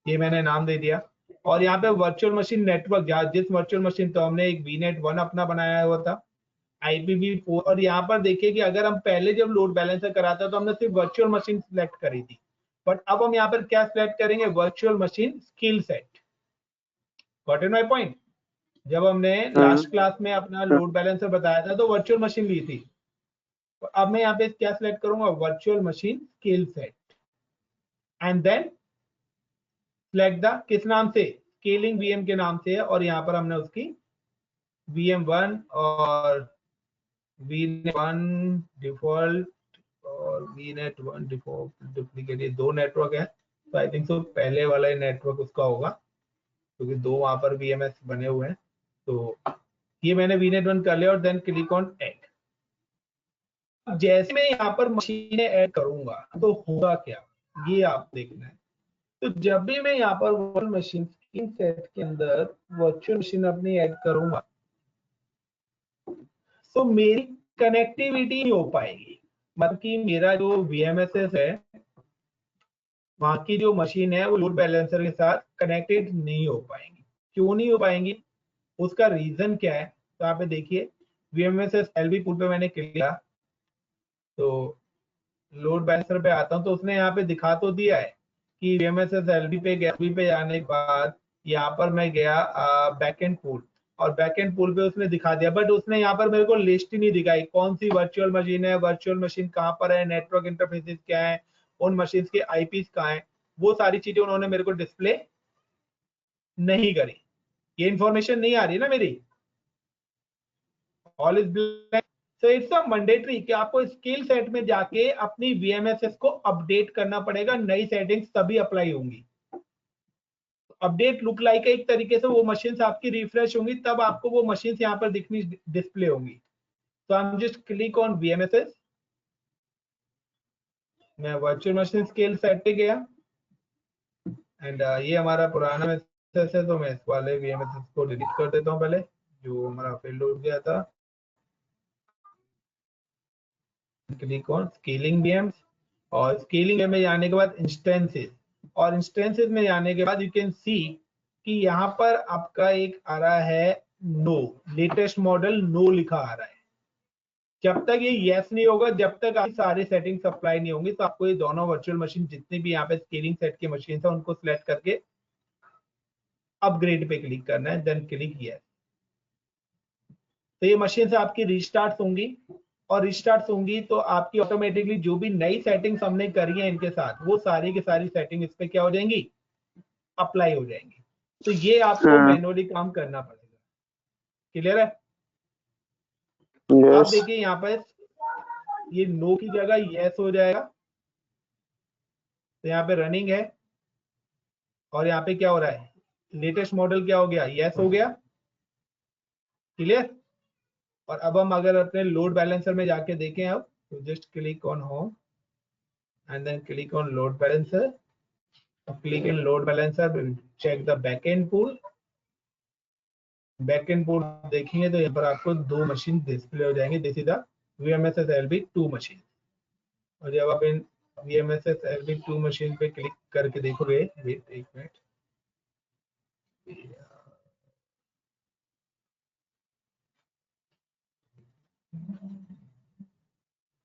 ये मैंने नाम दे दिया। और यहाँ पे वर्चुअल मशीन नेटवर्क, जिस वर्चुअल मशीन तो हमने एक VNet 1 अपना बनाया हुआ था IPv4। और यहाँ पर देखिए कि अगर हम पहले जब लोड बैलेंसर कराता तो हमने सिर्फ वर्चुअल मशीन सिलेक्ट करी थी, बट अब हम यहाँ पर क्या सिलेक्ट करेंगे, virtual machine skill set. Got it my point. जब हमने लास्ट क्लास में अपना लोड बैलेंसर बताया था तो वर्चुअल मशीन ली थी, तो अब मैं यहाँ पे क्या सिलेक्ट करूंगा, virtual machine skill set and then select the किस नाम से, स्केलिंग वीएम के नाम से है। और यहाँ पर हमने उसकी VM1 और VNet1 डिफॉल्ट और VNet1 डिफॉल्ट डुप्लीकेट, ये दो नेटवर्क है। तो आई थिंक सो पहले वाला नेटवर्क उसका होगा क्योंकि दो वहां पर VMS बने हुए हैं। तो ये मैंने VNet1 कर लिया और देन क्लिक ऑन ऐड। जैसे मैं यहाँ पर मशीनें ऐड करूंगा तो होगा क्या, ये आप देखना है। तो जब भी मैं यहाँ पर वर्चुअल मशीन स्क्रीन सेट के अंदर वर्चुअल मशीन अपनी ऐड करूंगा तो मेरी कनेक्टिविटी नहीं हो पाएगी, मतलब कि मेरा जो VMSS है वहां की जो मशीन है वो लोड बैलेंसर के साथ कनेक्टेड नहीं हो पाएंगी। क्यों नहीं हो पाएंगी, उसका रीजन क्या है, तो यहाँ पे देखिए VMSS LB पूल पे मैंने क्लिक किया तो लोड बैलेंसर पे आता हूँ तो उसने यहाँ पे दिखा तो दिया है कि VMSS LB पे गया, LB पे जाने के बाद यहाँ पर मैं गया बैकएंड पूल और बैकएंड पूल पे उसने दिखा दिया, बट उसने यहाँ पर मेरे को लिस्ट ही नहीं दिखाई कौन सी वर्चुअल मशीन है, वर्चुअल मशीन कहाँ पर है, नेटवर्क इंटरफेसेस क्या है, उन मशीन के आईपीस कहाँ है, वो सारी चीजें उन्होंने मेरे को डिस्प्ले नहीं करी। ये इंफॉर्मेशन नहीं आ रही ना मेरी, all is black. So it's a mandatory कि आपको स्किल सेट में जाके अपनी VMSS को अपडेट करना पड़ेगा, नई सेटिंग्स तभी अप्लाई होंगी। अपडेट लुक लाइक एक तरीके से वो मशीन आपकी रिफ्रेश होंगी तब आपको वो मशीन यहाँ पर दिखनी डिस्प्ले होंगी। तो आई am just click on VMSS, मैं वर्चुअल मशीन स्केल सेट पे गया एंड ये हमारा पुराना MSS है तो मैं इस वाले VMSS को डिलीट कर देता हूँ पहले, जो हमारा फेल्ड हो गया था। क्लिक ऑन स्केलिंग VMs और स्केलिंग में जाने के बाद इंस्टेंसेस, और इंस्टेंसेस में जाने के बाद यू कैन सी कि यहाँ पर आपका एक आ रहा है नो, लेटेस्ट मॉडल नो लिखा आ रहा है। जब तक ये यस नहीं होगा, जब तक आपकी सारी सेटिंग्स अप्लाई नहीं होंगी, तो आपको ये दोनों वर्चुअल मशीन जितनी भी यहाँ पे स्केलिंग सेट की मशीन है उनको सिलेक्ट करके अपग्रेड पे क्लिक करना है, देन क्लिक यस। तो ये मशीन से आपकी रिस्टार्ट होंगी और रिस्टार्ट होंगी तो आपकी ऑटोमेटिकली जो भी नई सेटिंग्स हमने करी है इनके साथ वो सारी की सारी सेटिंग इस पे क्या हो जाएंगी, अप्लाई हो जाएंगी। तो ये आपको मैनुअली काम करना पड़ेगा। क्लियर है? अब देखिए यहाँ पर ये नो की जगह यस हो जाएगा, तो यहाँ पे रनिंग है और यहाँ पे क्या हो रहा है, लेटेस्ट मॉडल क्या हो गया, यस हो गया, क्लियर। और अब हम अगर अपने लोड बैलेंसर में जाके देखें, अब तो just click on home and then click on load balancer, click in load balancer, check the backend pool. Backend pool देखेंगे तो यहाँ पर आपको 2 मशीन डिस्प्ले हो जाएंगे, this is the VMSS LB2 machine. और जब आप इन VMSS LB2 मशीन पे क्लिक करके देखोगे, वेट एक मिनट,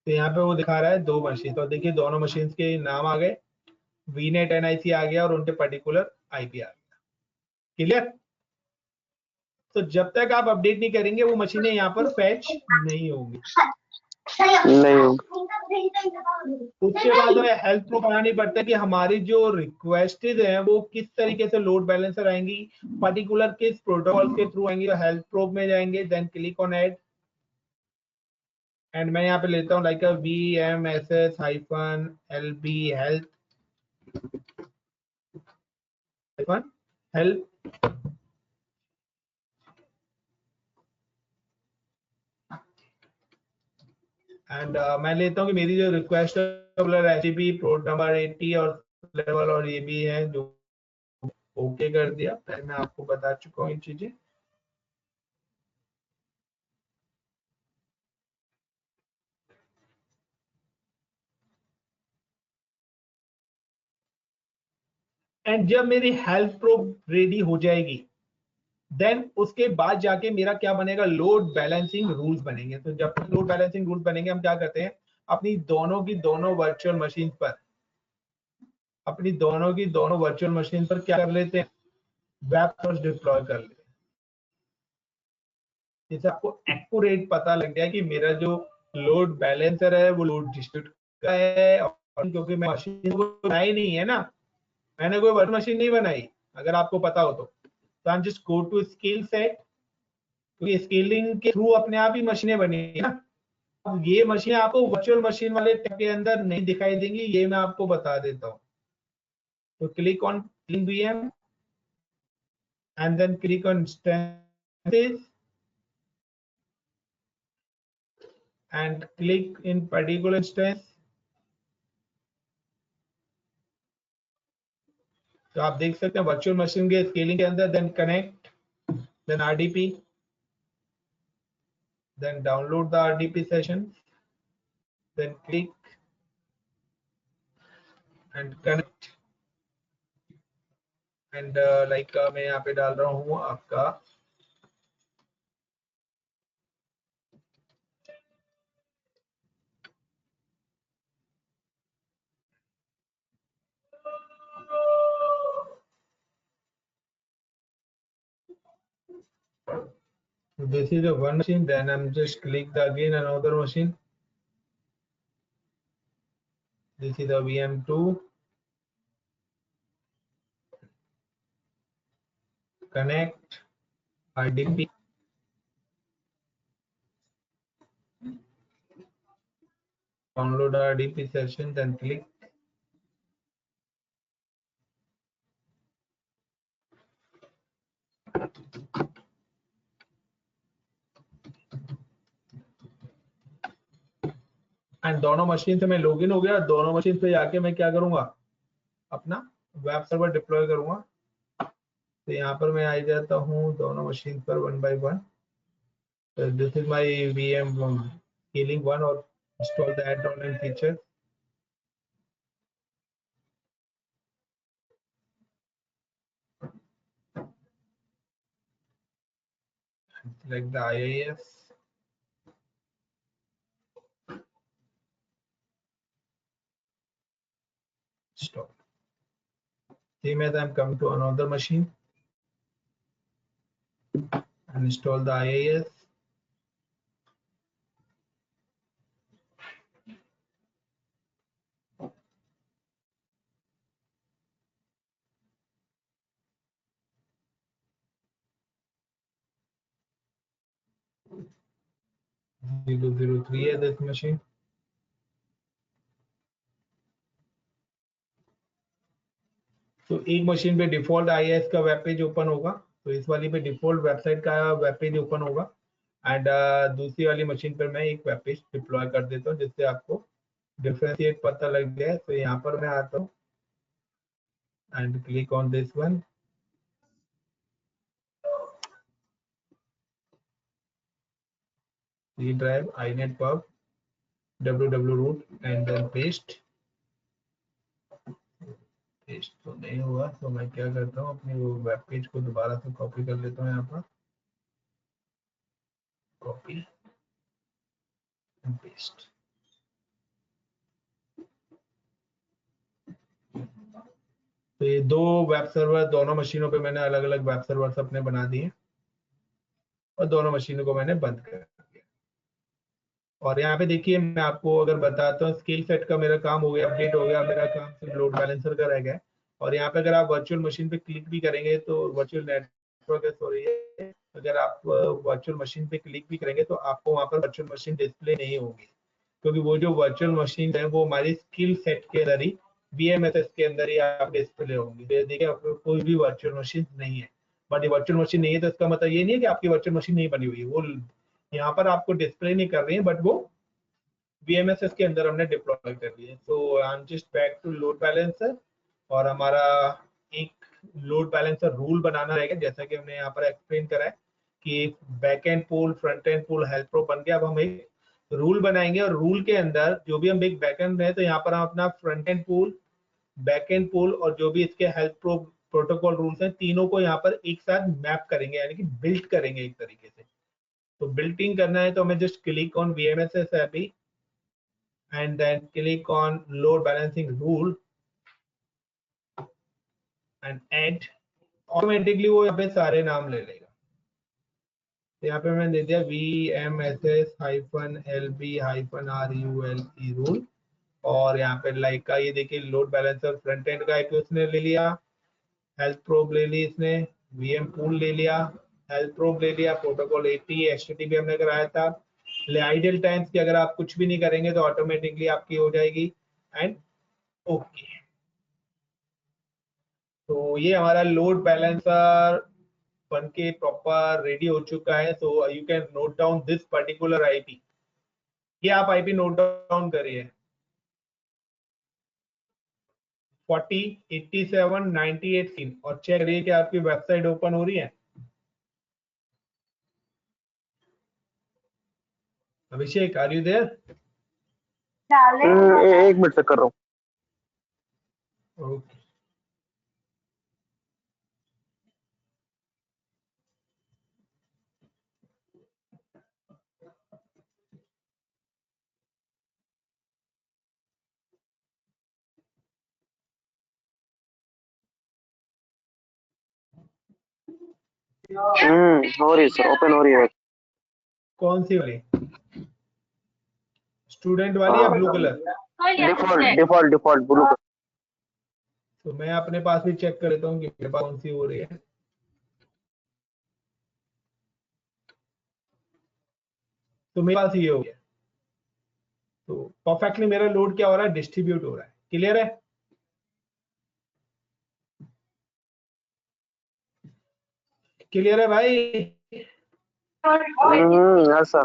तो यहाँ पे वो दिखा रहा है 2 मशीन। तो देखिए दोनों मशीन के नाम आ गए, VNet NIC आ गया और उनके पर्टिकुलर IP आ गया, क्लियर। तो जब तक आप अपडेट नहीं करेंगे वो मशीनें यहाँ पर फैच नहीं होंगी। नहीं होगा। उसके बाद हमें हेल्थ प्रूफ बनानी पड़ता है कि हमारी जो रिक्वेस्टेड है वो किस तरीके से लोड बैलेंसर आएंगी, पर्टिकुलर किस प्रोटोकॉल के थ्रू आएंगी। हेल्थ प्रूफ में जाएंगे, then click on add, and मैं यहाँ पे लेता हूँ like VMSS-LB health help, and मैं लेता हूँ कि मेरी जो रिक्वेस्ट रेसिपी पोर्ट नंबर 80 और लेवल और ये भी है जो ओके कर दिया। पहले मैं आपको बता चुका हूँ ये चीजें। एंड जब मेरी हेल्थ प्रूफ रेडी हो जाएगी, देन उसके बाद जाके मेरा क्या बनेगा, लोड बैलेंसिंग रूल्स बनेंगे। तो जब तक लोड बैलेंसिंग रूल्स बनेंगे, हम क्या करते हैं, अपनी दोनों की दोनों वर्चुअल मशीन पर, अपनी दोनों की दोनों वर्चुअल मशीन पर क्या कर लेते हैं, वेब सर्च डिप्लॉय कर लेते हैं। इससे आपको एक्यूरेट पता लग गया कि मेरा जो लोड बैलेंसर है वो लोड डिस्ट्रीब्यूट का है। और क्योंकि मैं मशीन को बनाई नहीं है ना, मैंने कोई वर्चुअल मशीन नहीं बनाई, अगर आपको पता हो तो हम just go to scale set, क्योंकि स्केलिंग के थ्रू अपने आप ही मशीनें बनी है ना। अब ये मशीन आपको वर्चुअल मशीन वाले टैब के अंदर नहीं दिखाई देंगी, ये मैं आपको बता देता हूँ। तो click on VM and then click on instances and click in particular instance. तो आप देख सकते हैं वर्चुअल मशीन के स्केलिंग के अंदर, then connect, then RDP, then download the RDP session, then click and connect, and मैं यहाँ पे डाल रहा हूँ आपका this is the one machine, then I'm just click the again another machine. This is the VM2, connect, RDP, download RDP session, then click. And दोनों machine से मैं लॉगिन हो गया। दोनों मशीन पे जाके मैं क्या करूंगा, अपना वेब सर्वर डिप्लॉय करूंगा। तो यहाँ पर मैं आ जाता हूँ दोनों मशीन पर one by one. So this is my VM scaling one, or install the add-on and feature. Select the IIS. Stop. Same as I'm coming to another machine and install the IIS. (003) है this machine. तो एक machine पे default IAS का web page open होगा, तो इस वाली पे डिफॉल्ट वेबसाइट का वेब पेज ओपन होगा, एंड दूसरी वाली मशीन पर मैं एक वेब पेज डिप्लॉय कर देता हूँ जिससे आपको डिफरेंशिएट पता लग जाए। तो यहाँ पर मैं आता हूँ and click on this one, C drive, inet pub, www root and then paste तो नहीं हुआ, तो मैं क्या करता हूँ अपनी वो वेब पेज को दोबारा से कॉपी कर लेता हूँ, यहाँ पर कॉपी एंड पेस्ट। तो ये दो वेब सर्वर, दोनों मशीनों पे मैंने अलग अलग वेब सर्वर्स अपने बना दिए और दोनों मशीनों को मैंने बंद कर दिया। और यहाँ पे देखिए मैं आपको अगर बताता हूँ, स्किल सेट का मेरा काम हो गया, अपडेट हो गया, मेरा काम सिर्फ लोड बैलेंसर का रह गया। और यहाँ पे अगर आप वर्चुअल मशीन पे क्लिक भी करेंगे तो वर्चुअल नेटवर्क सॉरी, अगर आप वर्चुअल मशीन पे क्लिक भी करेंगे तो आपको वहाँ पर वर्चुअल मशीन डिस्प्ले नहीं होगी, क्योंकि वो जो वर्चुअल मशीन है वो हमारी स्किल सेट के अंदर ही, VMSS के अंदर ही आप डिस्प्ले होंगी। देखिए आपको कोई भी वर्चुअल मशीन नहीं है, बट वर्चुअल मशीन नहीं है तो इसका मतलब ये नहीं है कि आपकी वर्चुअल मशीन नहीं बनी हुई है, वो यहाँ पर आपको डिस्प्ले नहीं कर रही है, बट वो VMSS के अंदर हमने डिप्लॉय कर लिया है। So I am just back to load balancer, और हमारा एक लोड बैलेंसर रूल बनाना रहेगा, जैसा कि हमने यहाँ पर एक्सप्लेन करा है कि back and pool, front end pool, health pro बन गया। अब हम एक रूल बनाएंगे और रूल के अंदर जो भी हम एक बैक एंड है तो यहाँ पर हम अपना front end pool, back and pool और जो भी इसके हेल्थ प्रो प्रोटोकॉल रूल्स हैं, तीनों को यहाँ पर एक साथ मैप करेंगे, यानी कि बिल्ड करेंगे एक तरीके से। तो बिल्डिंग करना है तो हमें जस्ट क्लिक ऑन VMSS अभी and then click on load balancing rule and add, automatically वो यहाँ पे सारे नाम ले लेगा। तो यहाँ पे मैंने दे दिया VMSS-LB-RULE रूल, और यहाँ पे लाइक का ये देखिए लोड बैलेंसर फ्रंट एंड का एक उसने ले लिया, हेल्थ प्रोब ले ली इसने, VM पूल ले लिया, हेल्थ प्रोब ले लिया, प्रोटोकॉल 80 HTTP हमने कराया था। आइडल टाइम्स की अगर आप कुछ भी नहीं करेंगे तो ऑटोमेटिकली आपकी हो जाएगी एंड ओके। तो ये हमारा लोड बैलेंसर बन के प्रॉपर रेडी हो चुका है। So you can note down this particular IP, ये आप आईपी नोट डाउन करिए 408798 और चेक करिए कि आपकी वेबसाइट ओपन हो रही है। अभिषेक, आर यू देयर? एक मिनट से कर रहा हूँ। ओके, हो रही है सर, ओपन हो रही है। कौन सी वाली, स्टूडेंट वाली या blue colour? Default default default blue. तो मैं अपने पास भी चेक कर लेता हूँ कि मेरे पास कौन सी हो रही है। तो मेरे पास ये हो गया, तो परफेक्टली मेरा लोड क्या हो रहा है, डिस्ट्रीब्यूट हो रहा है। क्लियर है? क्लियर है भाई? ऐसा।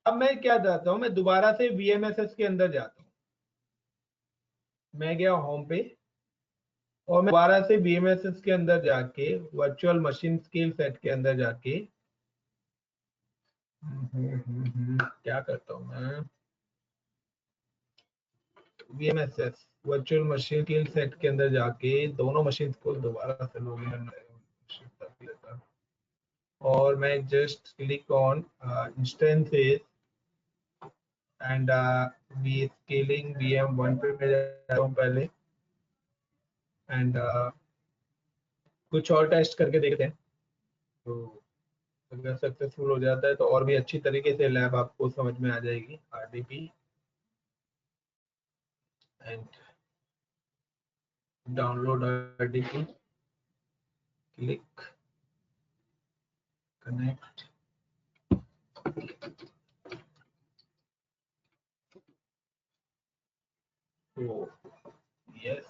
अब मैं क्या चाहता हूँ, मैं दोबारा से VMSS के अंदर जाता हूँ, मैं गया होम पे और मैं दोबारा से VMSS के अंदर जाके वर्चुअल मशीन स्किल सेट के अंदर जाके क्या करता हूँ मैं, VMSS virtual machine skill set के अंदर जाके दोनों मशीन को दोबारा से लॉगिन करना है, और मैं just click on instances and we scaling VM1 पे मैं जाता हूँ पहले, एंड कुछ और टेस्ट करके देखते हैं। तो अगर सक्सेसफुल हो जाता है तो और भी अच्छी तरीके से लैब आपको समझ में आ जाएगी। RDP and download RDP, click connect, तो यस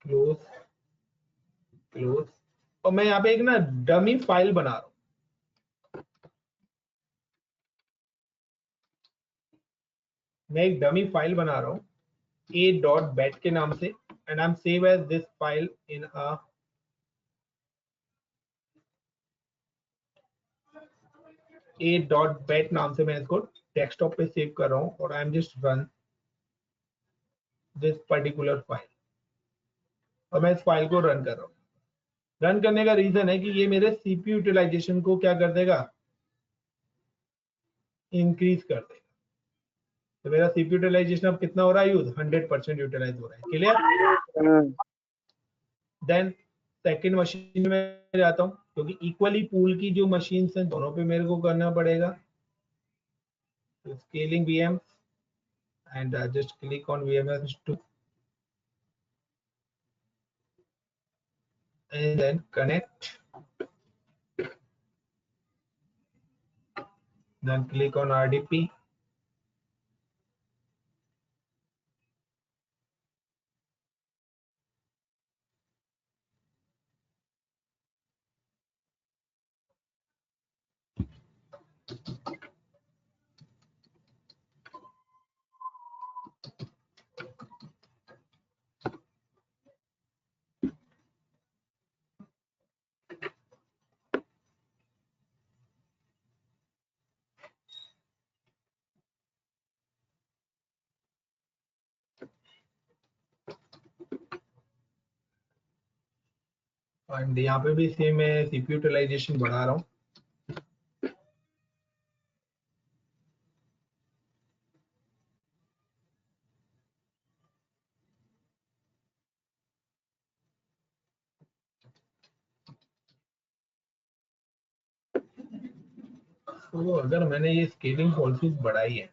क्लोज क्लोज, और मैं यहाँ पे एक ना डमी फाइल बना रहा हूँ। मैं एक डमी फाइल बना रहा हूँ a.bat के नाम से, and I am save as this file in a a.bat नाम से मैं इसको डेस्कटॉप पे सेव कर रहा हूँ, और आई am just run this particular file, और मैं इस फाइल को रन कर रहा हूँ। रन करने का रीजन है कि ये मेरे सीपीयू यूटिलाइजेशन को क्या कर देगा, इंक्रीज कर देगा। तो मेरा सीपीयू यूटिलाइजेशन अब कितना हो रहा है यूज, 100% यूटिलाइज हो रहा है। क्लियर? देन सेकंड मशीन में जाता हूँ, क्योंकि इक्वली पूल की जो मशीन है दोनों पे मेरे को करना पड़ेगा। तो scaling VM and just click on VMS2 and then connect, then click on RDP, and यहाँ पे भी सेम है, सीपीयू यूटिलाइजेशन बढ़ा रहा हूँ। तो अगर मैंने ये स्केलिंग पॉलिसीज बढ़ाई है,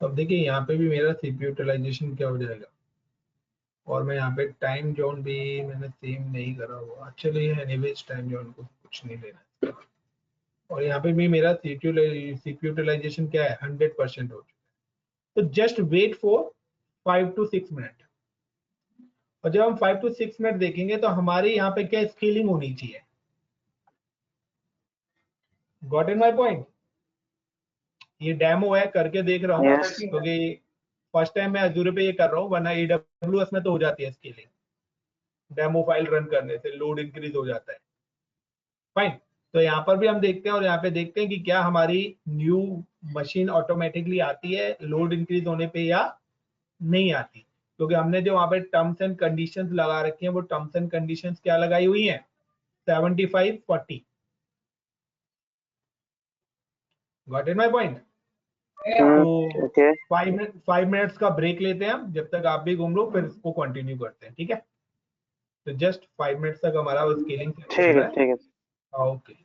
तो अब देखिए यहाँ पे भी मेरा सीपीयू यूटिलाइजेशन क्या हो जाएगा, और मैं यहाँ पे टाइम जोन भी मैंने सेम नहीं करा हुआ। चलिए एनीवेज टाइम जोन को कुछ नहीं लेना है। और यहाँ पे भी मेरा सीपीयू यूटिलाइजेशन क्या है, 100% हो चुका है। तो just wait for 5 to 6 minute, और जब हम 5 to 6 मिनट देखेंगे तो हमारे यहाँ पे क्या स्केलिंग होनी चाहिए। Got in my point? ये डेमो है, करके देख रहा हूँ, Yes. क्योंकि फर्स्ट टाइम मैं अजूरे पे ये कर रहा हूँ, वरना AWS में तो हो जाती है स्केलिंग। डेमो फाइल रन करने से लोड इंक्रीज हो जाता है। फाइन, तो यहाँ पर भी हम देखते हैं, और यहाँ पे देखते हैं कि क्या हमारी न्यू मशीन ऑटोमेटिकली आती है लोड इंक्रीज होने पे या नहीं आती, क्योंकि हमने जो वहाँ पे टर्म्स एंड कंडीशंस लगा रखी हैं, वो टर्म्स एंड कंडीशंस क्या लगाई हुई हैं, 75-40। Got in my point? तो Okay. 5 मिनट्स का ब्रेक लेते हैं हम, जब तक आप भी घूम लो, फिर इसको कंटिन्यू करते हैं, ठीक है? तो जस्ट 5 मिनट्स तक हमारा स्केलिंग ठीक हो है, रहा है। ठीक है। ओके।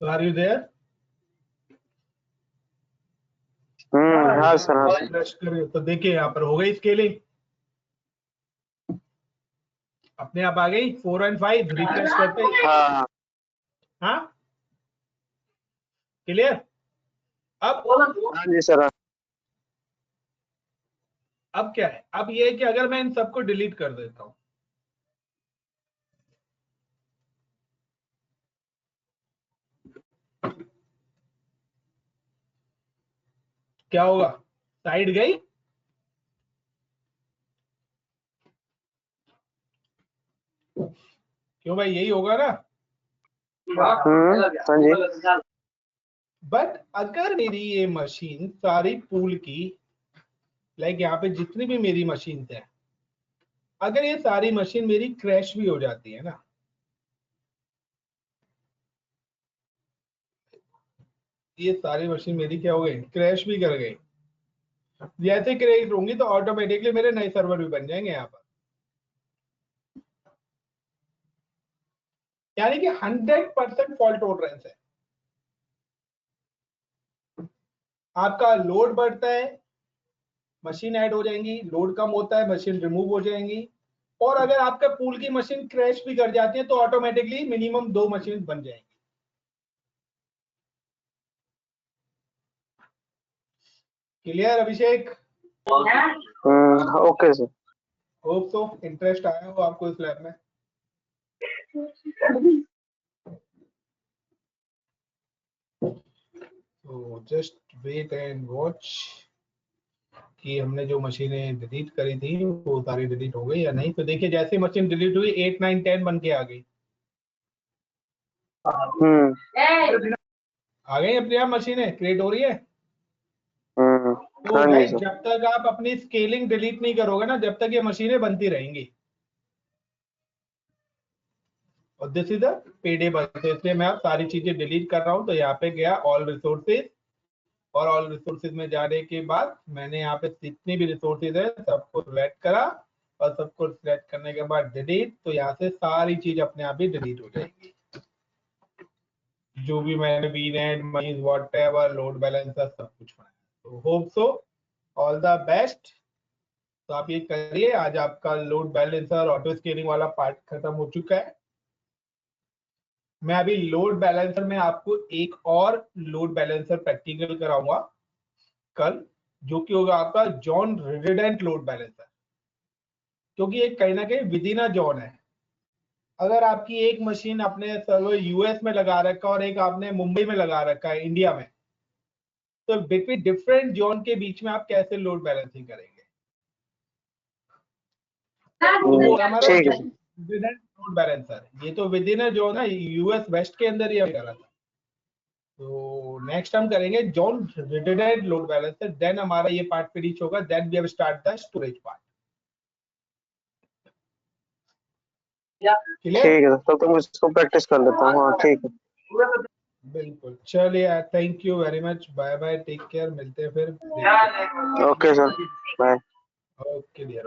Are you there? हाँ सर, हाँ सर। रिफ्रेश करिए तो देखिए यहाँ पर हो गई स्केलिंग, अपने आप आ गई 4 और 5 रिफ्रेश करते ही। हाँ हाँ क्लियर? अब हाँ जी सर। अब क्या है, अब ये है कि अगर मैं इन सबको डिलीट कर देता हूं क्या होगा? साइड गई, क्यों भाई, यही होगा ना? हाँ जी। बट अगर मेरी ये मशीन सारी पूल की, लाइक यहाँ पे जितनी भी मेरी मशीन है, अगर ये सारी मशीन मेरी क्रैश भी हो जाती है ना, ये सारी मशीन मेरी क्या हो गई, क्रैश भी कर गई, जैसे क्रैश होंगी तो ऑटोमेटिकली मेरे नए सर्वर भी बन जाएंगे यहाँ पर, यानी कि 100% फॉल्ट टॉलरेंस है। आपका लोड बढ़ता है, मशीन ऐड हो जाएंगी, लोड कम होता है, मशीन रिमूव हो जाएंगी, और अगर आपका पूल की मशीन क्रैश भी कर जाती है तो ऑटोमेटिकली मिनिमम 2 मशीन बन जाएंगी। Clear Abhishek? Okay sir. Hope so interest आया हो आपको इस लैब में। तो जस्ट वेट एंड वॉच कि हमने जो मशीनें डिलीट करी थी वो सारी डिलीट हो गई या नहीं। तो देखिए जैसे मशीन डिलीट हुई 8, 9, 10 बन के आ गई, आ गई अपने आप मशीनें क्रिएट हो रही है। तो हाँ भाई जी सर। जब तक आप अपनी स्केलिंग डिलीट नहीं करोगे ना, जब तक ये मशीनें बनती रहेंगी। और दिस इज द पेडेबल, तो इसलिए मैं अब सारी चीजें डिलीट कर रहा हूं। तो यहाँ पे गया ऑल रिसोर्सेज, और ऑल रिसोर्सेज में जाने के बाद मैंने यहाँ पे जितनी भी रिसोर्सेज है सबको सिलेक्ट करा, और सबको सिलेक्ट करने के बाद डिलीट, तो यहाँ से सारी चीज अपने आप ही डिलीट हो जाएगी, जो भी मैंने वीनेट मशीन व्हाटएवर लोड बैलेंसर सब कुछ बनाया। तो hope so all the best. तो आप ये करिए, आज आपका लोड बैलेंसर ऑटो स्केलिंग वाला पार्ट खत्म हो चुका है। मैं अभी लोड बैलेंसर में आपको एक और लोड बैलेंसर प्रैक्टिकल कराऊंगा कल, जो कि होगा आपका जॉन रेजिडेंट लोड बैलेंसर, क्योंकि ये कहीं ना कहीं विद इन अ जॉन है। अगर आपकी एक मशीन अपने सर्वर यूएस में लगा रखा है और एक आपने मुंबई में लगा रखा है इंडिया में, तो बिटवीन डिफरेंट जोन के बीच में आप कैसे लोड बैलेंसिंग करेंगे? तो वो हमारा ठीक है। लोड बैलेंसर, ये तो विद इन जो ना यूएस वेस्ट के अंदर ही हम करा था। तो नेक्स्ट हम करेंगे John resident load balancer, then हमारा ये पार्ट फिनिश होगा, then we have start the storage part. ठीक है, तब तो मैं इसको प्रैक्टिस कर लेता हूँ। हाँ ठीक है। बिल्कुल, चलिए, thank you very much, bye bye, take care, मिलते हैं फिर। Okay sir, bye. Okay dear.